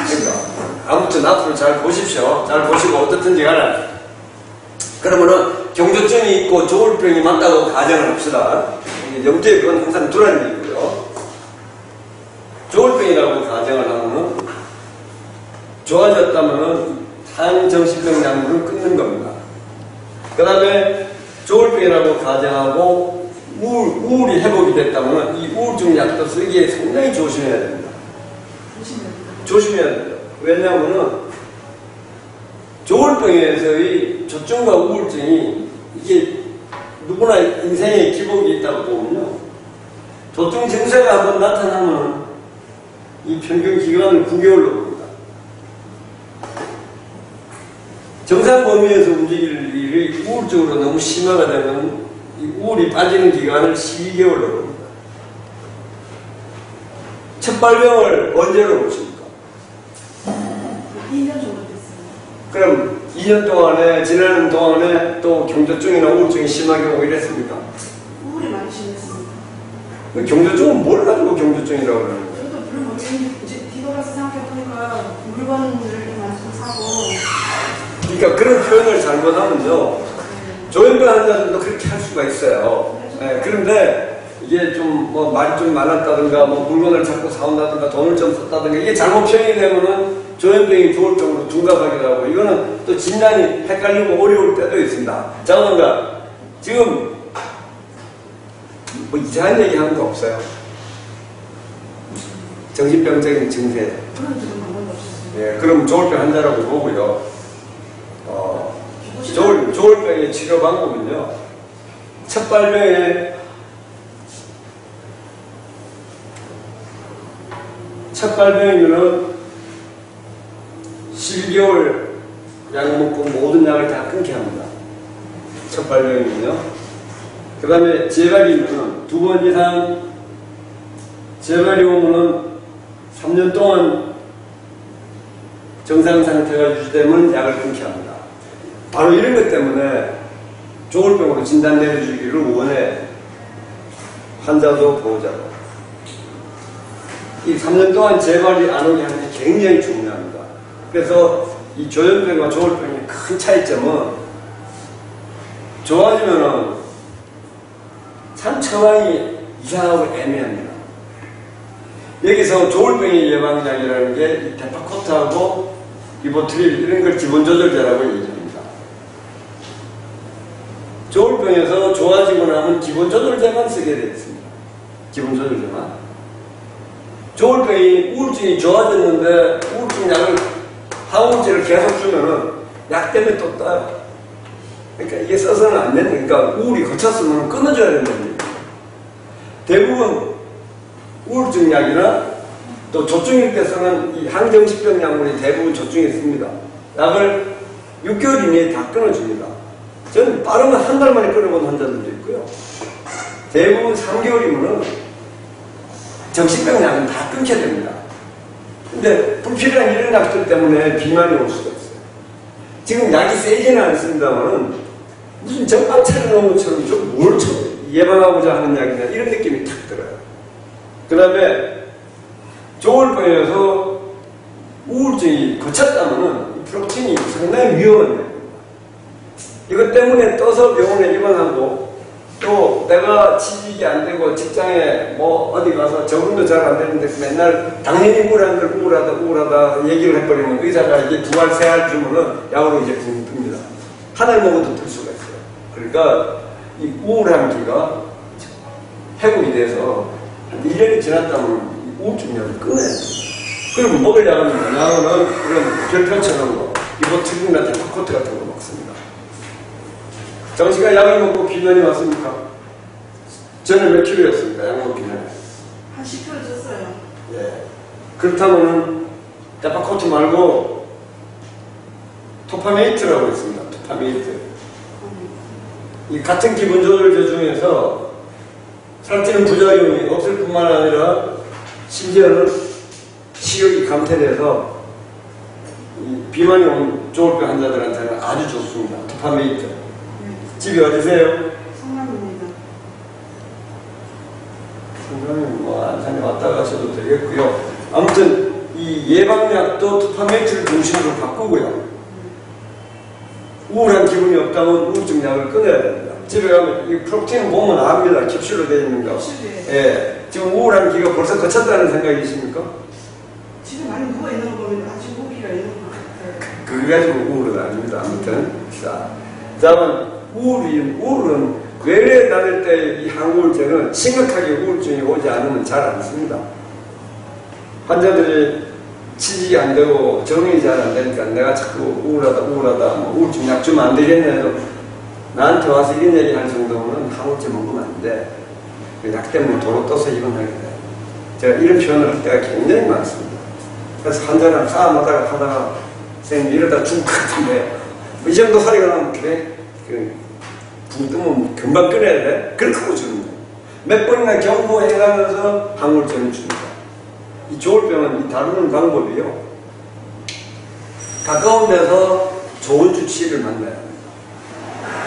그러니까 아무튼 앞으로 잘 보십시오. 잘 보시고 어떻든지 간에 그러면은 경조증이 있고 조울병이 맞다고 가정을 합시다. 염두에 그건 항상 두라는 얘기고요. 조울병이라고 가정을 하면은 좋아졌다면은 항정신병 약물을 끊는 겁니다. 그 다음에 조울병이라고 가정하고 우울이 회복이 됐다면 이 우울증 약도 쓰기에 상당히 조심해야 됩니다. 조심해야 됩니다. 왜냐하면은 조울병에서의 조증과 우울증이 이게 누구나 인생에 기복이 있다고 보면요. 조증 증세가 한번 나타나면 이 평균 기간을 9개월로 봅니다. 정상 범위에서 움직일 일이 우울증으로 너무 심화가 되면 이 우울이 빠지는 기간을 12개월로 봅니다. 첫 발병을 언제로 보십니까? 2년 정도 됐어요. 그럼 2년 동안에 지나는 동안에 또 경조증이나 우울증이 심하게 오고 이랬습니까? 우울이 많이 심했습니다. 경조증은 뭘 가지고 경조증이라고 그러는 거예요? 저도 별로 모르겠는데 이제 뒤돌아서 생각해보니까 물건을 많이 사고. 그러니까 그런 표현을 잘못하면요. 조현병 환자들도 그렇게 할 수가 있어요. 네, 그런데 이게 좀 뭐 말이 좀 많았다든가 뭐 물건을 자꾸 사온다든가 돈을 좀 썼다든가 이게 잘못 표현이 되면은 조현병이 조울증으로 둔갑하기도 하고 이거는 또 진단이 헷갈리고 어려울 때도 있습니다. 자, 그러니까 지금 뭐 이상한 얘기 하는 거 없어요. 정신병적인 증세. 그런 적은 한 번도 없었어요. 예, 그럼 조울병 환자라고 보고요. 조울병의 치료 방법은요. 첫 발병이면은 12개월 약 먹고 모든 약을 다 끊게 합니다. 첫 발병이면요. 그 다음에 재발이면은 2번 이상 재발이 오면은 3년 동안 정상 상태가 유지되면 약을 끊게 합니다. 바로 이런 것 때문에 조울병으로 진단 내려주기를 원해 환자도 보호자도. 이 3년 동안 재발이 안 오게 하는 게 굉장히 중요합니다. 그래서 이 조현병과 조울병의 큰 차이점은 좋아지면은 참 처방이 이상하고 애매합니다. 여기서 조울병의 예방약이라는 게 데파코트하고 리보트릴 이런 걸 기본조절제라고 얘기합니다. 조울병에서 좋아지고 나면 기본조절제만 쓰게 되어 있습니다. 기본조절제만. 조울병이 우울증이 좋아졌는데 우울증 약을 항우울제를 계속 주면은 약 때문에 또 떠요. 그러니까 이게 써서는 안 되는 그러니까 우울이 거쳤으면 끊어줘야 된다는 얘기예요. 대부분 우울증 약이나 또 조증일 때 쓰는 이 항정신병 약물이 대부분 조증에 있습니다. 약을 6개월 이내에 다 끊어줍니다. 저는 빠르면 한 달 만에 끊어본 환자들도 있고요. 대부분 3개월이면은 정신병 약은 다 끊게 됩니다. 근데 불필요한 이런 약들 때문에 비만이 올 수가 있어요. 지금 약이 세지는 않습니다만 무슨 전방 차려놓은 것처럼 좀 뭘 예방하고자 하는 약이냐 이런 느낌이 탁 들어요. 그 다음에 조울병에서 우울증이 거쳤다면 프로틴이 상당히 위험한 약입니다. 이것 때문에 떠서 병원에 입원하고 또 내가 취직이 안 되고 직장에 뭐 어디 가서 적응도 잘 안 되는데 맨날 당연히 우울한 걸 우울하다 얘기를 해버리면 의사가 이제 2알, 3알 주면은 약으로 이제 붕 뜹니다. 하나를 먹어도 들 수가 있어요. 그러니까 이 우울한 기가 회복이 돼서 한 1년이 지났다면 우울증 약을 끊어야 돼요. 그럼 먹을 약은 뭐냐면 이런 별편처럼 거 이보트림이나 데파코트 같은 거 먹습니다. 정씨가 약을 먹고 비만이 왔습니까? 저는 몇 킬로였습니까? 약 먹기 전에. 한 10kg 쪘어요. 예. 그렇다면은 데파코트 말고 토파메이트라고 있습니다. 토파메이트. 이 같은 기분 조절제 중에서 살찌는 부작용이 없을 뿐만 아니라 심지어는 식욕이 감퇴돼서 이 비만이 온 조울병 환자들한테는 아주 좋습니다. 토파메이트. 집이 어디세요? 성남입니다. 성남이 뭐 안산에 왔다 가셔도 되겠고요. 아무튼 이 예방약도 토파메이트를 중심으로 바꾸고요. 우울한 기분이 없다면 우울증 약을 끊어야 됩니다. 집에 가면 이 프로틴 보면 압니다. 캡슐로 되어 있는 거. 예. 지금 우울한 기가 벌써 거쳤다는 생각이십니까? 집에 많이 누워 있는 거 보면 아직 호기가 있는 것 같아요. 그거 가지고 우울은 아닙니다. 아무튼. 자, 다음은 우울은 외래에 다닐 때 이 항우울제는 심각하게 우울증이 오지 않으면 잘 안 씁니다. 환자들이 취직이 안 되고 적응이 잘 안 되니까 내가 자꾸 우울하다 뭐 우울증 약 주면 안 되겠네요. 나한테 와서 이런 얘기 할 정도면 항우울제 먹으면 안 돼. 약 때문에 도로 떠서 입원하게 돼. 제가 이런 표현을 할 때가 굉장히 많습니다. 그래서 환자랑 싸움하다가 하다가 선생님 이러다 죽을 것 같은데 이 정도 소리가 나면 그래? 붕 뜨면 금방 끊어야 돼? 그렇게 하고 주는 거예요. 몇 번이나 경고해가면서 항우울제를 줍니다. 이 조울병은 이 다루는 방법이요. 가까운 데서 좋은 주치의를 만나야 합니다.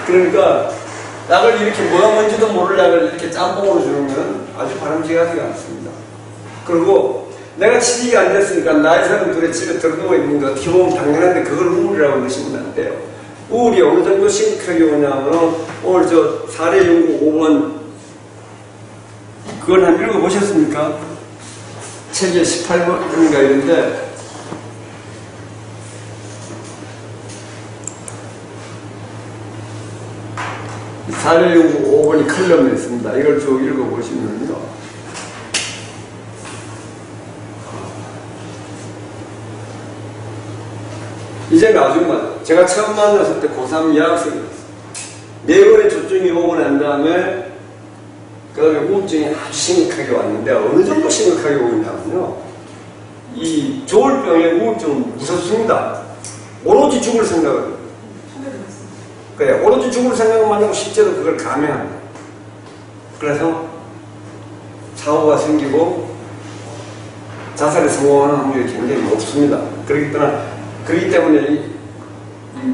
그러니까 약을 이렇게 뭐가 뭔지도 모를 약을 이렇게 짬뽕으로 주는 건 아주 바람직하지가 않습니다. 그리고 내가 취직이 안 됐으니까 나이 사람 둘의 집에 들어누워 있는 거 어떻게 보면 당연한데 그걸 우울이라고 넣으시면 안 돼요. 우울이 어느 정도 심각하게 오냐면 오늘 저 사례 연구 5번 그걸 한 읽어보셨습니까? 책에 18번인가 이런데 사례 연구 5번이 칼럼에 있습니다. 이걸 쭉 읽어보시면요. 이제는 아주 제가 처음 만났을 때 고3 여학생이었어요. 4번의 조증이 오고 난 다음에 그 다음에 우울증이 아주 심각하게 왔는데 어느 정도 심각하게 오냐면요. 이 조울병의 우울증은 무섭습니다. 오로지 죽을 생각을. 그래, 오로지 죽을 생각만 하고 실제로 그걸 감행합니다. 그래서 사고가 생기고 자살에 성공하는 확률이 굉장히 높습니다. 그렇기 때문에 이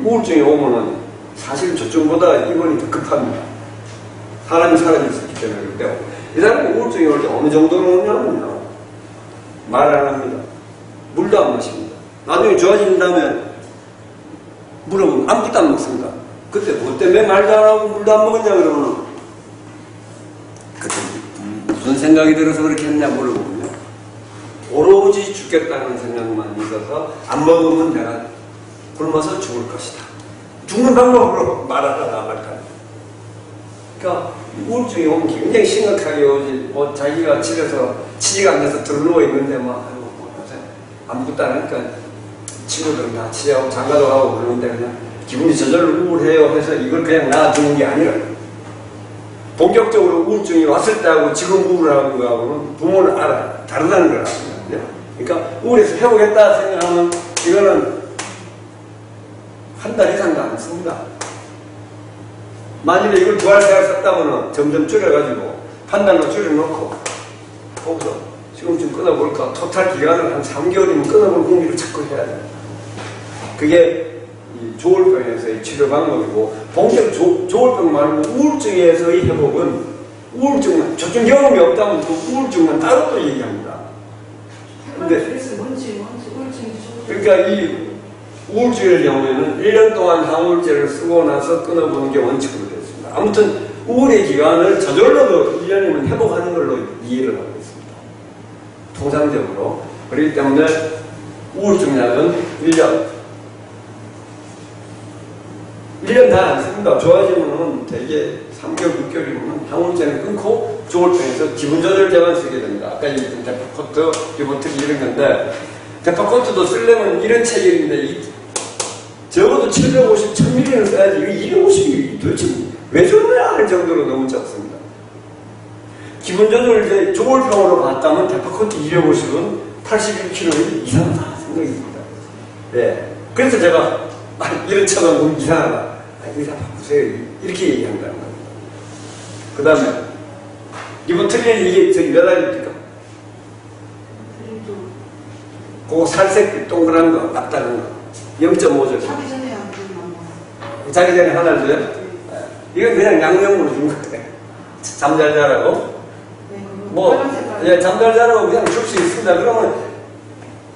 우울증이 오면은 사실 조증보다 입원이 더 급합니다. 사람이 사라질 수 있기 때문에 그런데요. 이 사람이 우울증이 올 때 어느 정도로 오냐면요. 말 안 합니다. 물도 안 마십니다. 나중에 좋아진 다음에 물어보면 아무것도 안 먹습니다. 그때 뭐 때문에 말도 안 하고 물도 안 먹었냐 그러면 그때 무슨 생각이 들어서 그렇게 했냐 물어보면요. 오로지 죽겠다는 생각만 있어서 안 먹으면 내가 굶어서 죽을 것이다. 죽는 방법으로 말하다 나갈까. 그러니까 우울증이 오면 굉장히 심각하게 오지. 뭐 자기가 집에서 취직 안 돼서 들어누워 있는데 막 아이고 뭐 요새 아무것도 안 하니까 친구들은 다 취하고 장가도 가고 그러는데 그냥 기분이 저절로 우울해요 해서 이걸 그냥 놔두는 게 아니라 본격적으로 우울증이 왔을 때하고 지금 우울한 거하고는 부모를 알아요. 다르다는 걸 압니다. 그러니까 우울해서 회복했다 생각하면 이거는 한 달 이상도 안 씁니다. 만일에 이걸 2알, 3알 썼다면 점점 줄여가지고 판단도 줄여놓고 거기서 지금쯤 끊어볼까 토탈 기간을 한 3개월이면 끊어볼 공기를 자꾸 해야 돼요. 그게 이 조울병에서의 치료 방법이고 본격 조울병 말고 우울증에서의 회복은 우울증만 조증 경험이 없다면 그 우울증만 따로 또 얘기합니다. 근데 그러니까 이 우울증의 경우에는 1년 동안 항우울제를 쓰고 나서 끊어보는 게 원칙으로 되어 있습니다. 아무튼 우울의 기간을 저절로도 1년이면 회복하는 걸로 이해를 하고 있습니다. 통상적으로. 그렇기 때문에 우울증 약은 1년 다 안 씁니다. 좋아지면 되게 3개월, 6개월이면 항우울제는 끊고 조울병에서 기분조절제만 쓰게 됩니다. 아까 얘기했던 데파코트, 리보트리 이런 건데, 데파코트도 쓰려면 이런 체질인데, 적어도 750, 1000ml는 써야지. 이거 250ml 도대체 왜 좋냐 할 정도로 너무 적습니다. 기분조절제 조울병으로 봤다면 데파코트 250은 81kg 이상 다 생각이 듭니다. 네. 그래서 제가, 이런 차가 너무 이상하다. 의사 바꾸세요. 이렇게 얘기한다는 겁니다. 그 다음에, 리보트리는 이게 저기 몇 알입니까? 그거 살색 동그란 거, 납다는 거. 0.5절. 자기 전에 안 되는 자기 전에 하나 줘요? 이건 그냥 양념으로 준 거예요. 잠 잘 자라고. 뭐, 예, 잠 잘 자라고 그냥 줄 수 있습니다. 그러면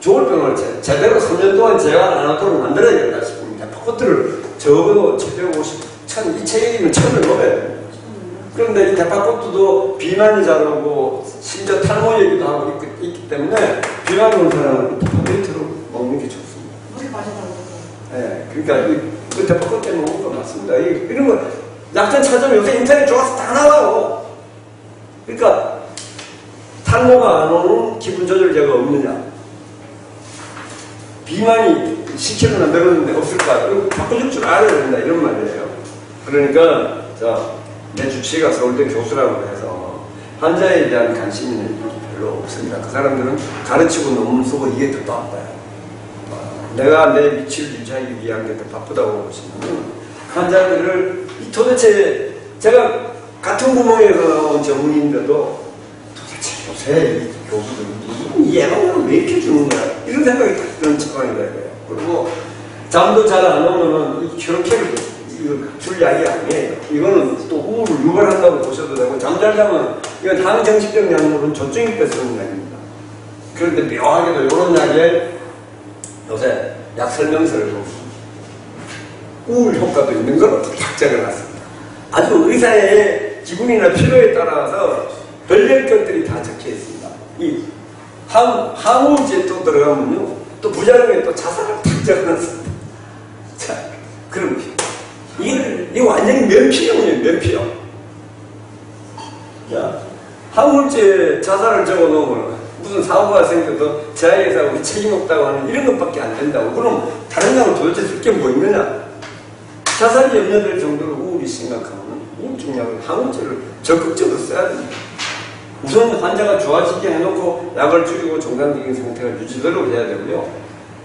조울병을 제대로 3년 동안 재활 안 하도록 만들어야겠다 싶습니다. 데파코트를 적어도 750, 1000, 이 체격이면 1000을 넘어야 됩니다. 그런데 이 데파코트도 비만이 잘 오고, 심지어 탈모 얘기도 하고 있기 때문에, 비만 온 사람은 데파코트로 먹는 게 좋습니다. 물이 빠져나오고. 예, 그러니까 그 데파코트 때문에 먹는 거 맞습니다. 이런 거, 약전 찾으면 요새 인터넷 좋아서 다 나와요. 그러니까, 탈모가 안 오는 기분조절제가 없느냐. 비만이 10kg나 늘었는데 없을까? 이거 바꿔줄 줄 알아야 된다. 이런 말이에요. 그러니까, 내 주치의가 서울대 교수라고 해서 환자에 대한 관심이 별로 없습니다. 그 사람들은 가르치고 논문 쓰고 이게 더 바빠요. 내가 내 위치를 유지하기 위한 게 더 바쁘다고 보시면 환자들을 도대체 제가 같은 구멍에서 나온 전문인데도 도대체 요새 교수들이 이 예방을 왜 이렇게 주는 거야? 이런 생각이 딱 드는 척하게 돼요. 그리고 잠도 잘 안 오면은 저렇게 줄 약이 아니에요. 이거는 또 우울을 유발한다고 보셔도 되고, 잠 잘 자면 이건 항정식적 약물은 조증이 때 쓰는 약입니다. 그런데 묘하게도 이런 약에 요새 약 설명서를 보면 우울 효과도 있는 걸 딱 적어놨습니다. 아주 의사의 기분이나 필요에 따라서 별별 것들이 다 적혀 있습니다. 이 항우울제에 또 들어가면요, 또 부작용에 또 자살을 딱 적어놨습니다. 자, 그럼 이게 완전히 면피용이에요, 면피용. 자, 항우울제에 자살을 적어 놓으면 무슨 사고가 생겨도 제약회사 우리 책임 없다고 하는 이런 것밖에 안 된다고. 그럼 다른 약은 도대체 쓸 게 뭐 있느냐? 자살이 염려될 정도로 우울이 심각하면 우울증 약을 항우울제를 적극적으로 써야 됩니다. 우선 환자가 좋아지게 해놓고 약을 줄이고 정상적인 상태가 유지되도록 해야 되고요.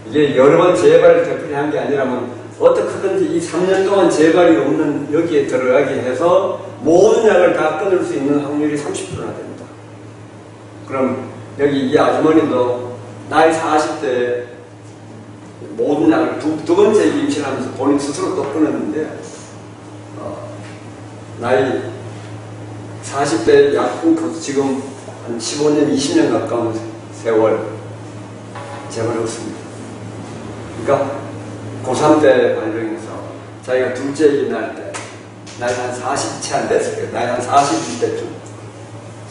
이게 여러 번 재발을 되풀이한 게 아니라면 어떻게든지 이 3년 동안 재발이 없는 여기에 들어가게 해서 모든 약을 다 끊을 수 있는 확률이 30%나 됩니다. 그럼 여기 이 아주머니도 나이 40대에 모든 약을 두 번째 임신하면서 본인 스스로 또 끊었는데, 나이 40대 약 끊고 지금 한 15년, 20년 가까운 세월 재발했습니다. 그러니까 고3 때 발병해서 자기가 둘째 아기 낳을 때 나이 한 40채 안 됐을 거예요. 나이 한 41대쯤.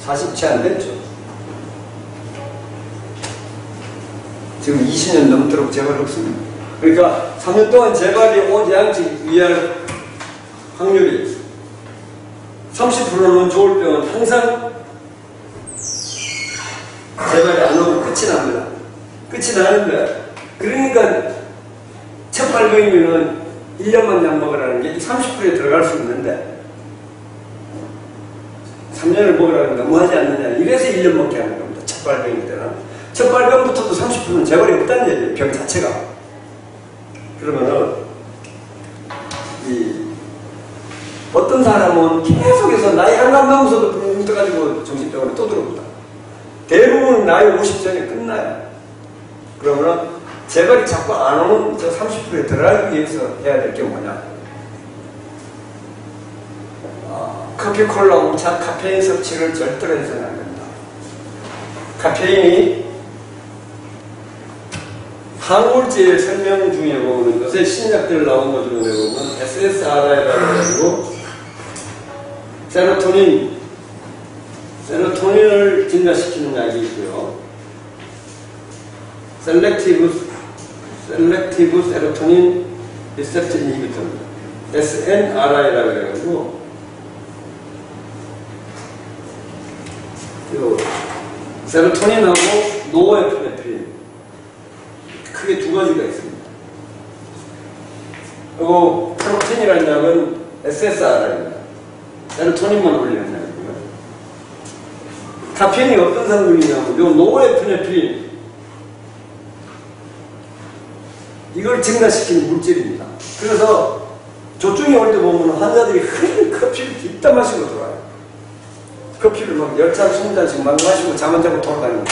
40채 안 됐죠. 지금 20년 넘도록 재발이 없습니다. 그러니까 3년 동안 재발이 오지 않기 위한 확률이 30%는 조울병은 항상 재발이 안 오고 끝이 납니다. 끝이 나는데, 그러니까 첫 발병이면 1년만 약 먹으라는 게 30%에 들어갈 수 있는데 3년을 먹으라는 게 너무하지 않느냐. 이래서 1년 먹게 하는 겁니다. 첫 발병일 때는. 첫 발병부터도 30%는 재발이 없다는 얘기예요. 병 자체가. 그러면은 어떤 사람은 계속해서 나이 한감 넘어서도 붕 떠가지고 정신병원에 또 들어옵니다. 대부분 나이 50 전에 끝나요. 그러면은 재발이 자꾸 안 오는 저 30%에 들어가기 위해서 해야 될 게 뭐냐? 커피, 콜라, 홍차, 카페인 섭취를 절대로 해서는 안 됩니다. 카페인이 항우울제 설명 중에 보면 요새 신약들 나온 것 중에 보면 SSRI라고 해가지고 세로토닌을 증가시키는 약이 있고요. 셀렉티브 세로토닌 리셉터 이니비터입니다. SNRI라고 해가지고 세로토닌하고 노에프네프린 크게 두 가지가 있습니다. 그리고 프로틴이라는 약은 SSRI입니다. 세로토닌만 올리는 약이고요. 카페인이 어떤 성분이냐면 요 노에프네프린 이걸 증가시키는 물질입니다. 그래서 조증이 올 때 보면 환자들이 흔히 커피를 이따 마시고 돌아요. 커피를 막 10잔, 20잔씩 막 마시고 잠 안 자고 돌아다닙니다.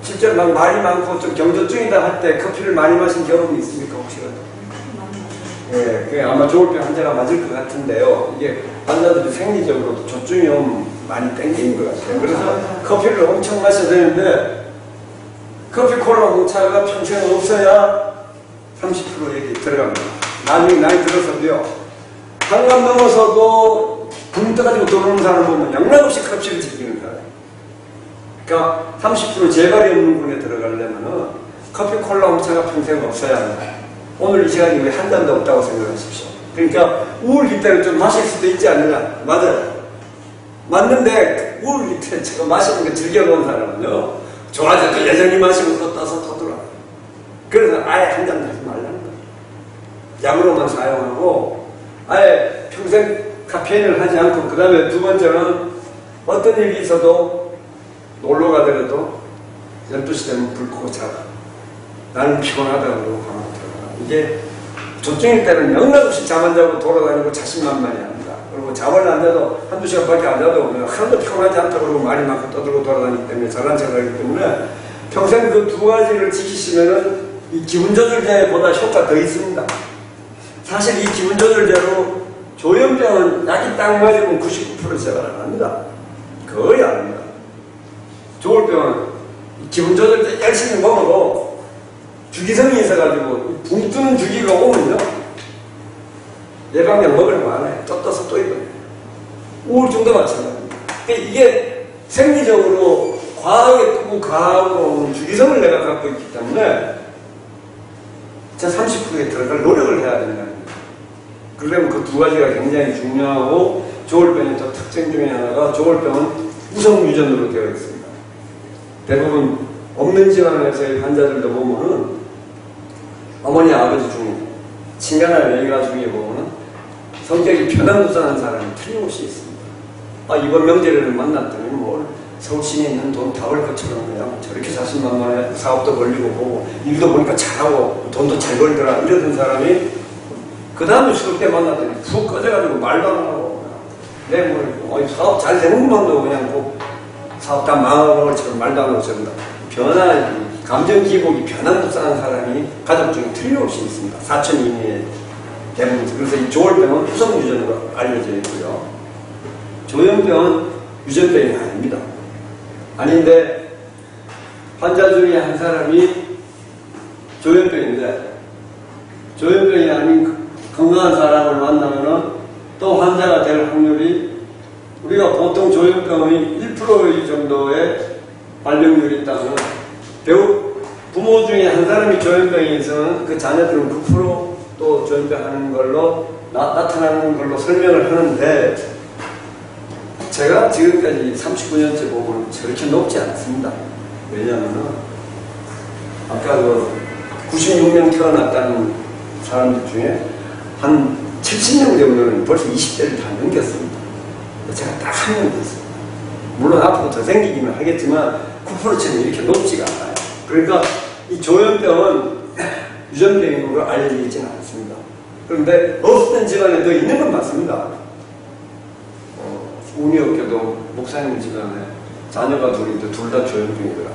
실제로 막 말이 많고 좀 경조증이다 할 때 커피를 많이 마신 경험이 있습니까, 혹시라도? 예, 그게 아마 조울병 환자가 맞을 것 같은데요. 이게 환자들이 생리적으로도 조증이 오면 많이 땡기는 것 같아요. 그래서 커피를 엄청 마셔야 되는데 커피, 콜라, 홍차가 평생에 없어야 30% 얘기 들어갑니다. 나중에 나이 들어서도요. 한간 넘어서도 붕 떠가지고 들어오는 사람을 보면 영락없이 커피를 즐기는 사람. 그러니까 30% 재발이 없는 분에 들어가려면 커피, 콜라, 홍차가 평생 없어야 한다. 오늘 이 시간이 왜 한 잔도 없다고 생각하십시오. 그러니까 우울 이때는 좀 마실 수도 있지 않느냐. 맞아요. 맞는데 우울 이때 제가 마시는 거 즐겨놓은 사람은요. 좋아져도 여전히 마시고 또 떠서 터들어. 그래서 아예 한 잔도 하지 말라는 거예요. 약으로만 사용하고 아예 평생 카페인을 하지 않고 그 다음에 두 번째는 어떤 일이 있어도 놀러 가더라도 12시 되면 불 끄고 자라. 나는 피곤하다고 그러고 가만 들어가. 이게 조증일 때는 영락없이 잠 안 자고 돌아다니고 자신만만히 합니다. 그리고 잠을 안 자도 한두 시간밖에 안 자도 하나도 피곤하지 않다고 그러고 말이 많고 떠들고 돌아다니기 때문에 잘난 척을 하기 때문에 평생 그 두 가지를 지키시면은 이 기분조절제보다 효과 더 있습니다. 사실 이 기분조절제로 조현병은 약이 딱 맞으면 99% 재발 안 합니다. 거의 안 합니다. 조울병은 기분조절제 열심히 먹어도 주기성이 있어가지고 붕 뜨는 주기가 오면요. 예방약 먹으려고 안 해요. 또 떠서 또 입어요. 우울증도 마찬가지입니다. 그러니까 이게 생리적으로 과하게 뜨고 과하고 주기성을 내가 갖고 있기 때문에 자 30%에 들어갈 노력을 해야 된다는 거예요. 그러면 그 두 가지가 굉장히 중요하고 조울병의 또 특징 중에 하나가 조울병은 우성유전으로 되어 있습니다. 대부분 없는 집안에서의 환자들도 보면은 어머니 아버지 중에 친가나 애가 중에 보면은 성격이 변화무쌍한 사람이 틀림없이 있습니다. 아 이번 명절에는 만났더니 뭐 서울 시내에 있는 돈 다 벌 것처럼 그냥 저렇게 자신만만해 사업도 벌리고 보고 일도 보니까 잘하고 돈도 잘 벌더라 이러던 사람이 그 다음에 수업 때 만났더니 푹 꺼져가지고 말도 안 하고 내 뭐 사업 잘 되는구만도 그냥 뭐 사업 다 망하는 것처럼 말도 안 하고 저런다. 변화 감정 기복이 변화무쌍한 사람이 가족 중에 틀림없이 있습니다. 4천 이내에 대부분. 그래서 이 조울병은 우성유전으로 알려져 있고요. 조현병은 유전병이 아닙니다. 아닌데 환자 중에 한 사람이 조현병인데 조현병이 아닌 건강한 사람을 만나면은 또 환자가 될 확률이 우리가 보통 조현병의 1% 정도의 발병률이 있다면 부모 중에 한 사람이 조현병이 있으면 그 자녀들은 9%또 조현병 하는 걸로 나타나는 걸로 설명을 하는데 제가 지금까지 39년째 보고는 저렇게 높지 않습니다. 왜냐하면 아까 그 96년 태어났다는 사람들 중에 한 70명 정도는 벌써 20대를 다 넘겼습니다. 제가 딱 한 명 됐습니다. 물론 앞으로 더 생기기는 하겠지만 9%처럼 이렇게 높지가 않아요. 그러니까 이 조현병은 유전병으로 알려져 있지는 않습니다. 그런데 없는 집안에 더 있는 건 맞습니다. 운이 없게도 목사님 집안에 자녀가 둘인데 둘 다 조현병이더라.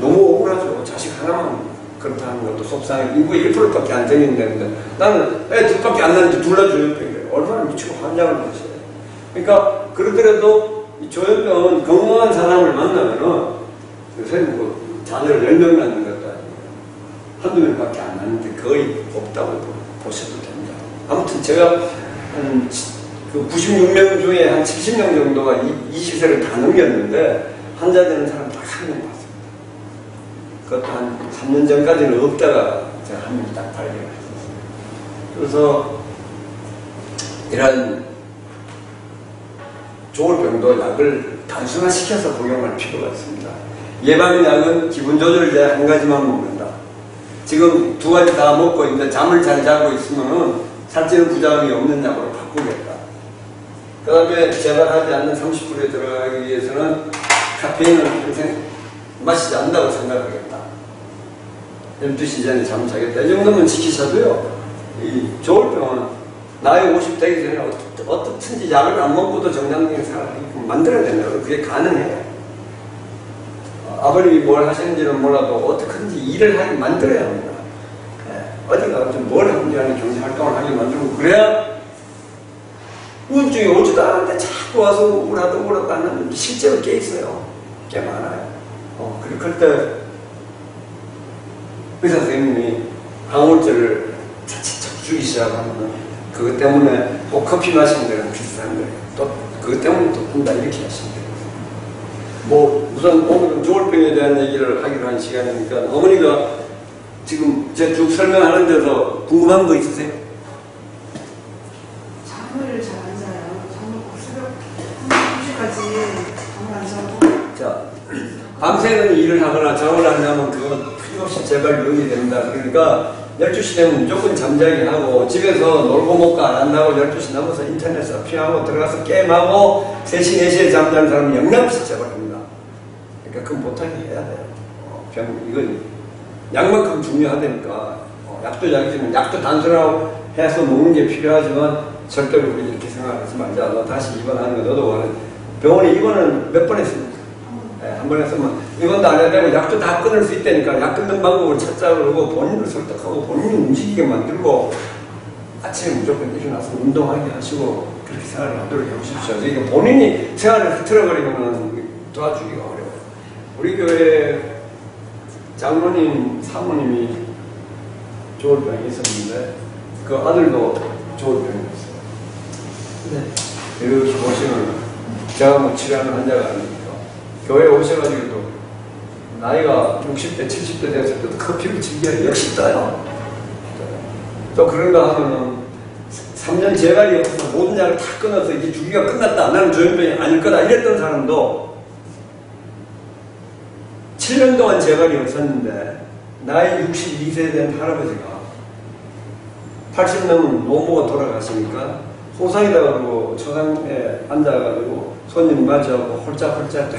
너무 억울하죠. 자식 하나만 그렇다는 것도 속상해. 인구의 1%밖에 안 생긴다는데 나는 애 둘밖에 안 나는데 둘 다 조현병이래요. 얼마나 미치고 환장을 하시요. 그러니까 그러더라도 이 조현병은 건강한 사람을 만나면은 요새 뭐 자녀를 10명 낳는 것도 아니고 한두 명밖에 안 낳는데 거의 없다고 보셔도 됩니다. 아무튼 제가 한 그 96명 중에 한 70명 정도가 20세를 다 넘겼는데 환자 되는 사람 딱 한 명 봤습니다. 그것도 한 3년 전까지는 없다가 제가 한 명 딱 발견했었어요. 그래서 이런 조울병도 약을 단순화시켜서 복용할 필요가 있습니다. 예방약은 기분 조절제 한 가지만 먹는다. 지금 두 가지 다 먹고 이제 잠을 잘 자고 있으면은 살찌는 부작용이 없는 약으로 바꾸겠다. 그 다음에 재발하지 않는 30%에 들어가기 위해서는 카페인을 평생 마시지 않는다고 생각하겠다. 12시 전에 잠을 자겠다. 이 정도면 지키셔도요. 이 조울병은 나이 50 되기 전에 어떻든지 약을 안 먹고도 정상적인 생활을 만들어야 된다고. 그게 가능해요. 아버님이 뭘 하시는지는 몰라도 어떻게든지 일을 하게 만들어야 합니다. 어디 가서 뭘 하는지 하는 경제활동을 하게 만들고 그래야 우울증이 오지도 않는데 자꾸 와서 우울하다 하는 실제로 꽤 있어요. 꽤 많아요. 그럴 때 의사 선생님이 항우울제를 자칫 주기 시작하면 그것 때문에 꼭 커피 마시는 데는 비슷한 거예요. 또 그것 때문에 또 본다 이렇게 하시면 돼요. 뭐 우선 오늘은 조울병에 대한 얘기를 하기로 한 시간이니까 어머니가 지금 제가 쭉 설명하는 데서 궁금한 거 있으세요? 잠을 잘 안 자요. 잠을 꼭 새벽 2시까지 잠을 안 자고. 자, 밤새는 일을 하거나 잠을 안 자면 그건 틀림없이 재발 요인이 됩니다. 그러니까 12시 되면 무조건 잠자기 하고 집에서 놀고 먹고 안 한다고 12시 넘어서 인터넷 서핑하고 들어가서 게임하고 3시, 4시에 잠자는 사람은 영양없이 재발합니다. 그러니까 그건 못하게 해야 돼요. 이건 약만큼 중요하다니까. 약도 약이지만 약도 단순하고 해서 먹는 게 필요하지만 절대로 우리 이렇게 생각하지 말자. 너 다시 입원하는 거 너도 원해. 병원에 입원은 몇 번 했습니까? 한 번 했으면 입원도 안 해야 되고 약도 다 끊을 수 있다니까. 약 끊는 방법을 찾자 그러고 본인을 설득하고 본인을 움직이게 만들고 아침에 무조건 일어나서 운동하게 하시고 그렇게 생활을 하도록 해보십시오. 이게 본인이 생활을 흐트러버리면 도와주기가 어려워요. 우리 교회 장로님, 사모님이 조울병이 있었는데 그 아들도 조울병이었어요. 네. 이렇게 보시면 제가 뭐 치료하는 환자가 아닙니까? 교회에 오셔가지고도 나이가 60대, 70대 됐을 때도 커피를 즐겨요. 역시 떠요. 또 그런가 하면은 3년 재활이 없어서 모든 약을 다 끊어서 이제 주기가 끝났다. 나는 조현병이 아닐 거다. 이랬던 사람도 7년 동안 재발이 없었는데 나이 62세 된 할아버지가 80 넘은 노모가 돌아가시니까 호상이다 그러고 초상에 앉아가지고 손님 맞이하고 홀짝홀짝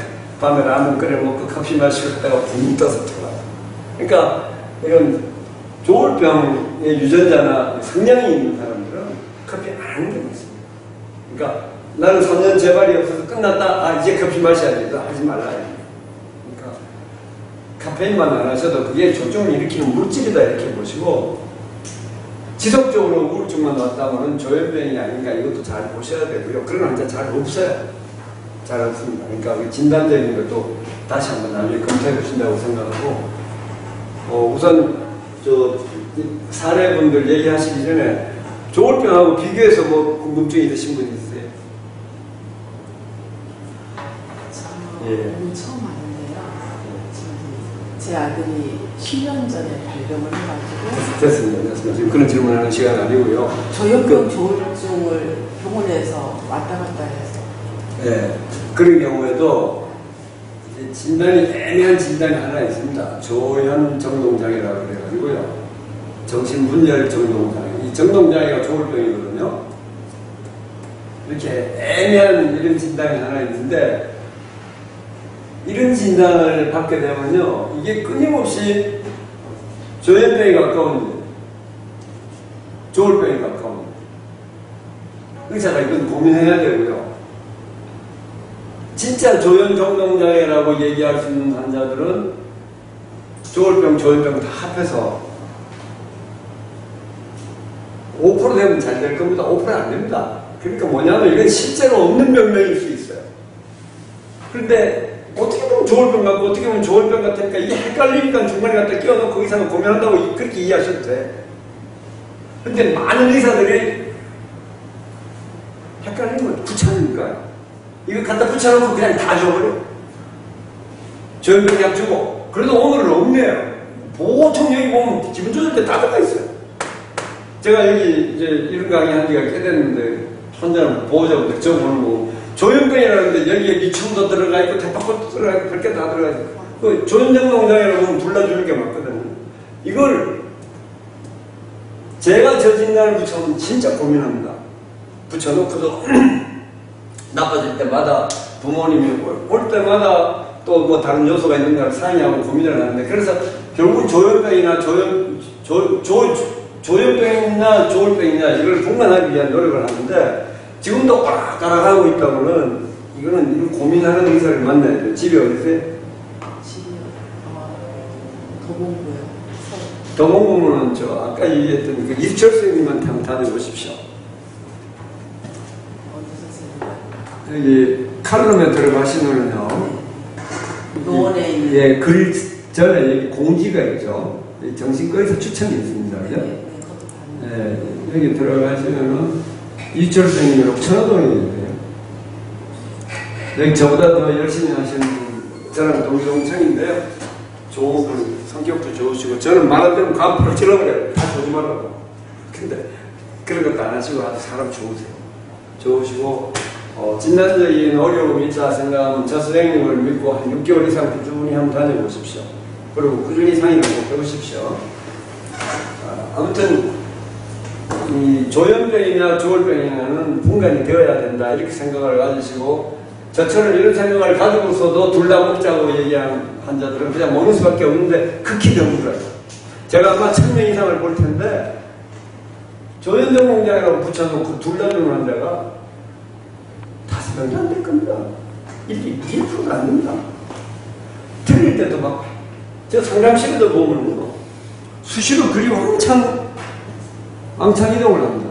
밤에 라면 끓여 먹고 커피 마시고 있다가 붕 떠서 들어와요. 그러니까 이런 조울병의 유전자나 성향이 있는 사람들은 커피 안 하는 경우 있습니다. 그러니까 나는 3년 재발이 없어서 끝났다. 아 이제 커피 마셔야 된다. 하지 말라. 카페인만 안 하셔도 그게 조증을 일으키는 물질이다 이렇게 보시고 지속적으로 우울증만 왔다면 조현병이 아닌가 이것도 잘 보셔야 되고요. 그런 환자 잘 없어요. 잘 없습니다. 그러니까 진단적인 것도 다시 한번 나중에 검사해 보신다고 생각하고 우선 저 사례분들 얘기하시기 전에 조울병하고 비교해서 뭐 궁금증이 있으신 분 있으세요? 저는 처음 왔는데요. 제 아들이 10년 전에 발병을 해가지고 됐습니다. 지금 그런 질문하는 시간 아니고요. 조현병 조울증을 병원에서 왔다 갔다 해서 네, 그런 경우에도 이제 진단이 애매한 진단이 하나 있습니다. 조현정동장애라고 그래가지고요. 정신분열 정동장애. 이 정동장애가 조울병이거든요. 이렇게 애매한 이런 진단이 하나 있는데 이런 진단을 받게 되면요, 이게 끊임없이 조현병에 가까운 조울병에 가까운 의사가 이건 고민해야 되고요. 진짜 조현정동장애라고 얘기할 수 있는 환자들은 조울병, 조현병 다 합해서 5% 되면 잘 될 겁니다. 5% 안 됩니다. 그러니까 뭐냐면 이건 실제로 없는 병명일 수 있어요. 그런데 어떻게 보면 조울병 같고 어떻게 보면 조울병 같으니까 이게 헷갈리니까 중간에 갖다 끼워놓고 의사가 고민한다고 그렇게 이해하셔도 돼. 근데 많은 의사들이 헷갈리면 붙여놓을까요? 이거 갖다 붙여놓고 그냥 다 줘버려. 조현병 약 주고. 그래도 오늘은 없네요. 보통 여기 보면 기분 좋을 때 다 들어가 있어요. 제가 여기 이제 이런 강의 한 지가 꽤 됐는데, 혼자는 보호자분들 적어보고, 조현병이라는데 여기에 미충도 들어가 있고, 대파꽃도 들어가 있고, 그렇게 다 들어가 있고, 그 조현병 농장이라고 보면 불러주는 게 맞거든요. 이걸 제가 젖은 날 붙여놓으면 진짜 고민합니다. 붙여놓고도 나빠질 때마다 부모님이 올 때마다 또 뭐 다른 요소가 있는가를 상의하고 고민을 하는데, 그래서 결국 조현병이나 조현병이나 조울병이냐 이걸 분간하기 위한 노력을 하는데, 지금도 까락까락하고 있다고는 이거는 이런 고민하는 의사를 만나야 돼요. 집이 어디세요? 집이 도봉구요. 도봉구는 저 아까 얘기했던 그 이철 선생님한테 한번 다녀보십시오. 어디서 여기 칼럼에 들어가시면요. 노원에 있는. 예, 글 전에 여기 공지가 있죠. 정신과에서 추천이 있습니다. 그죠? 예, 여기 들어가시면은 이철 선생님이라고 천호동에 있네요. 여기 저보다 더 열심히 하시는 분, 저랑 동생인데요. 좋은 분, 성격도 좋으시고, 저는 말할 때는 간포를 찔러버려요. 다 조지 말라고. 근데 그런 것도 안 하시고 아주 사람 좋으세요. 좋으시고, 진단적인 어려움이 있다 생각하면 저 선생님을 믿고 한 6개월 이상 꾸준히 한번 다녀보십시오. 그리고 꾸준히 상의를 꼭 해보십시오. 아무튼 이 조현병이나 조울병이냐는 분간이 되어야 된다 이렇게 생각을 가지시고, 저처럼 이런 생각을 가지고서도 둘 다 먹자고 얘기한 환자들은 그냥 먹는 수밖에 없는데 극히 드물어요. 제가 아마 1000명 이상을 볼 텐데 조현병 공장이라고 붙여놓고 둘 다 주는 환자가 5명이 안 될 겁니다. 1%도 안 됩니다. 틀릴 때도 막, 저 상담실에도 보면 수시로 그리 왕창 이동을 합니다.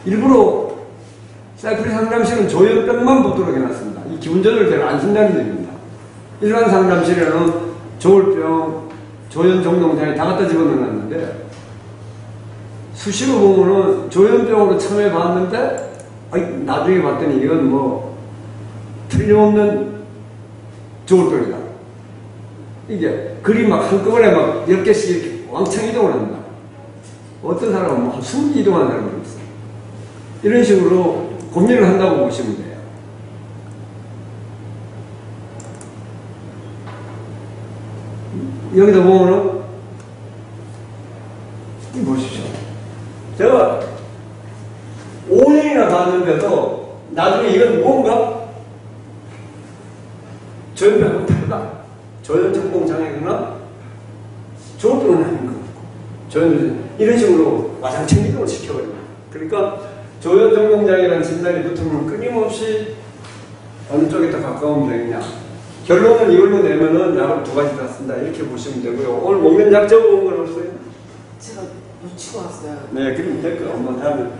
일부러 사이프리 상담실은 조현병만 보도록 해놨습니다. 이 기분 조절대로 안 쓴다는 얘기입니다. 일반 상담실에는 조울병, 조현 정동장에 다 갖다 집어넣어놨는데, 수시로 보면은 조현병으로 처음에 봤는데, 나중에 봤더니 이건 뭐 틀림없는 조울병이다. 이게 글이 막 한꺼번에 막 10개씩 이렇게 왕창 이동을 합니다. 어떤 사람은 한 20개 이동하는 사람이 있어요. 이런 식으로 고민을 한다고 보시면 돼요. 여기다 보면은 이 보십시오. 제가 5년이나 봤는데도 나중에 이건 뭔가 조현병은 다르다. 조현정동장애거나 조울병은 아닌 것 같고, 이런 식으로 와장창 이동을 시켜버립니다. 그러니까 조현정동장애라는 진단이 붙으면 끊임없이 어느 쪽에 더 가까우면 되느냐. 결론은 이걸로 내면은 약을 2가지 다 쓴다 이렇게 보시면 되고요. 오늘 먹는 약 적어본 건 없어요? 제가 놓치고 왔어요. 네, 그러면 될 거예요. 엄마 다음에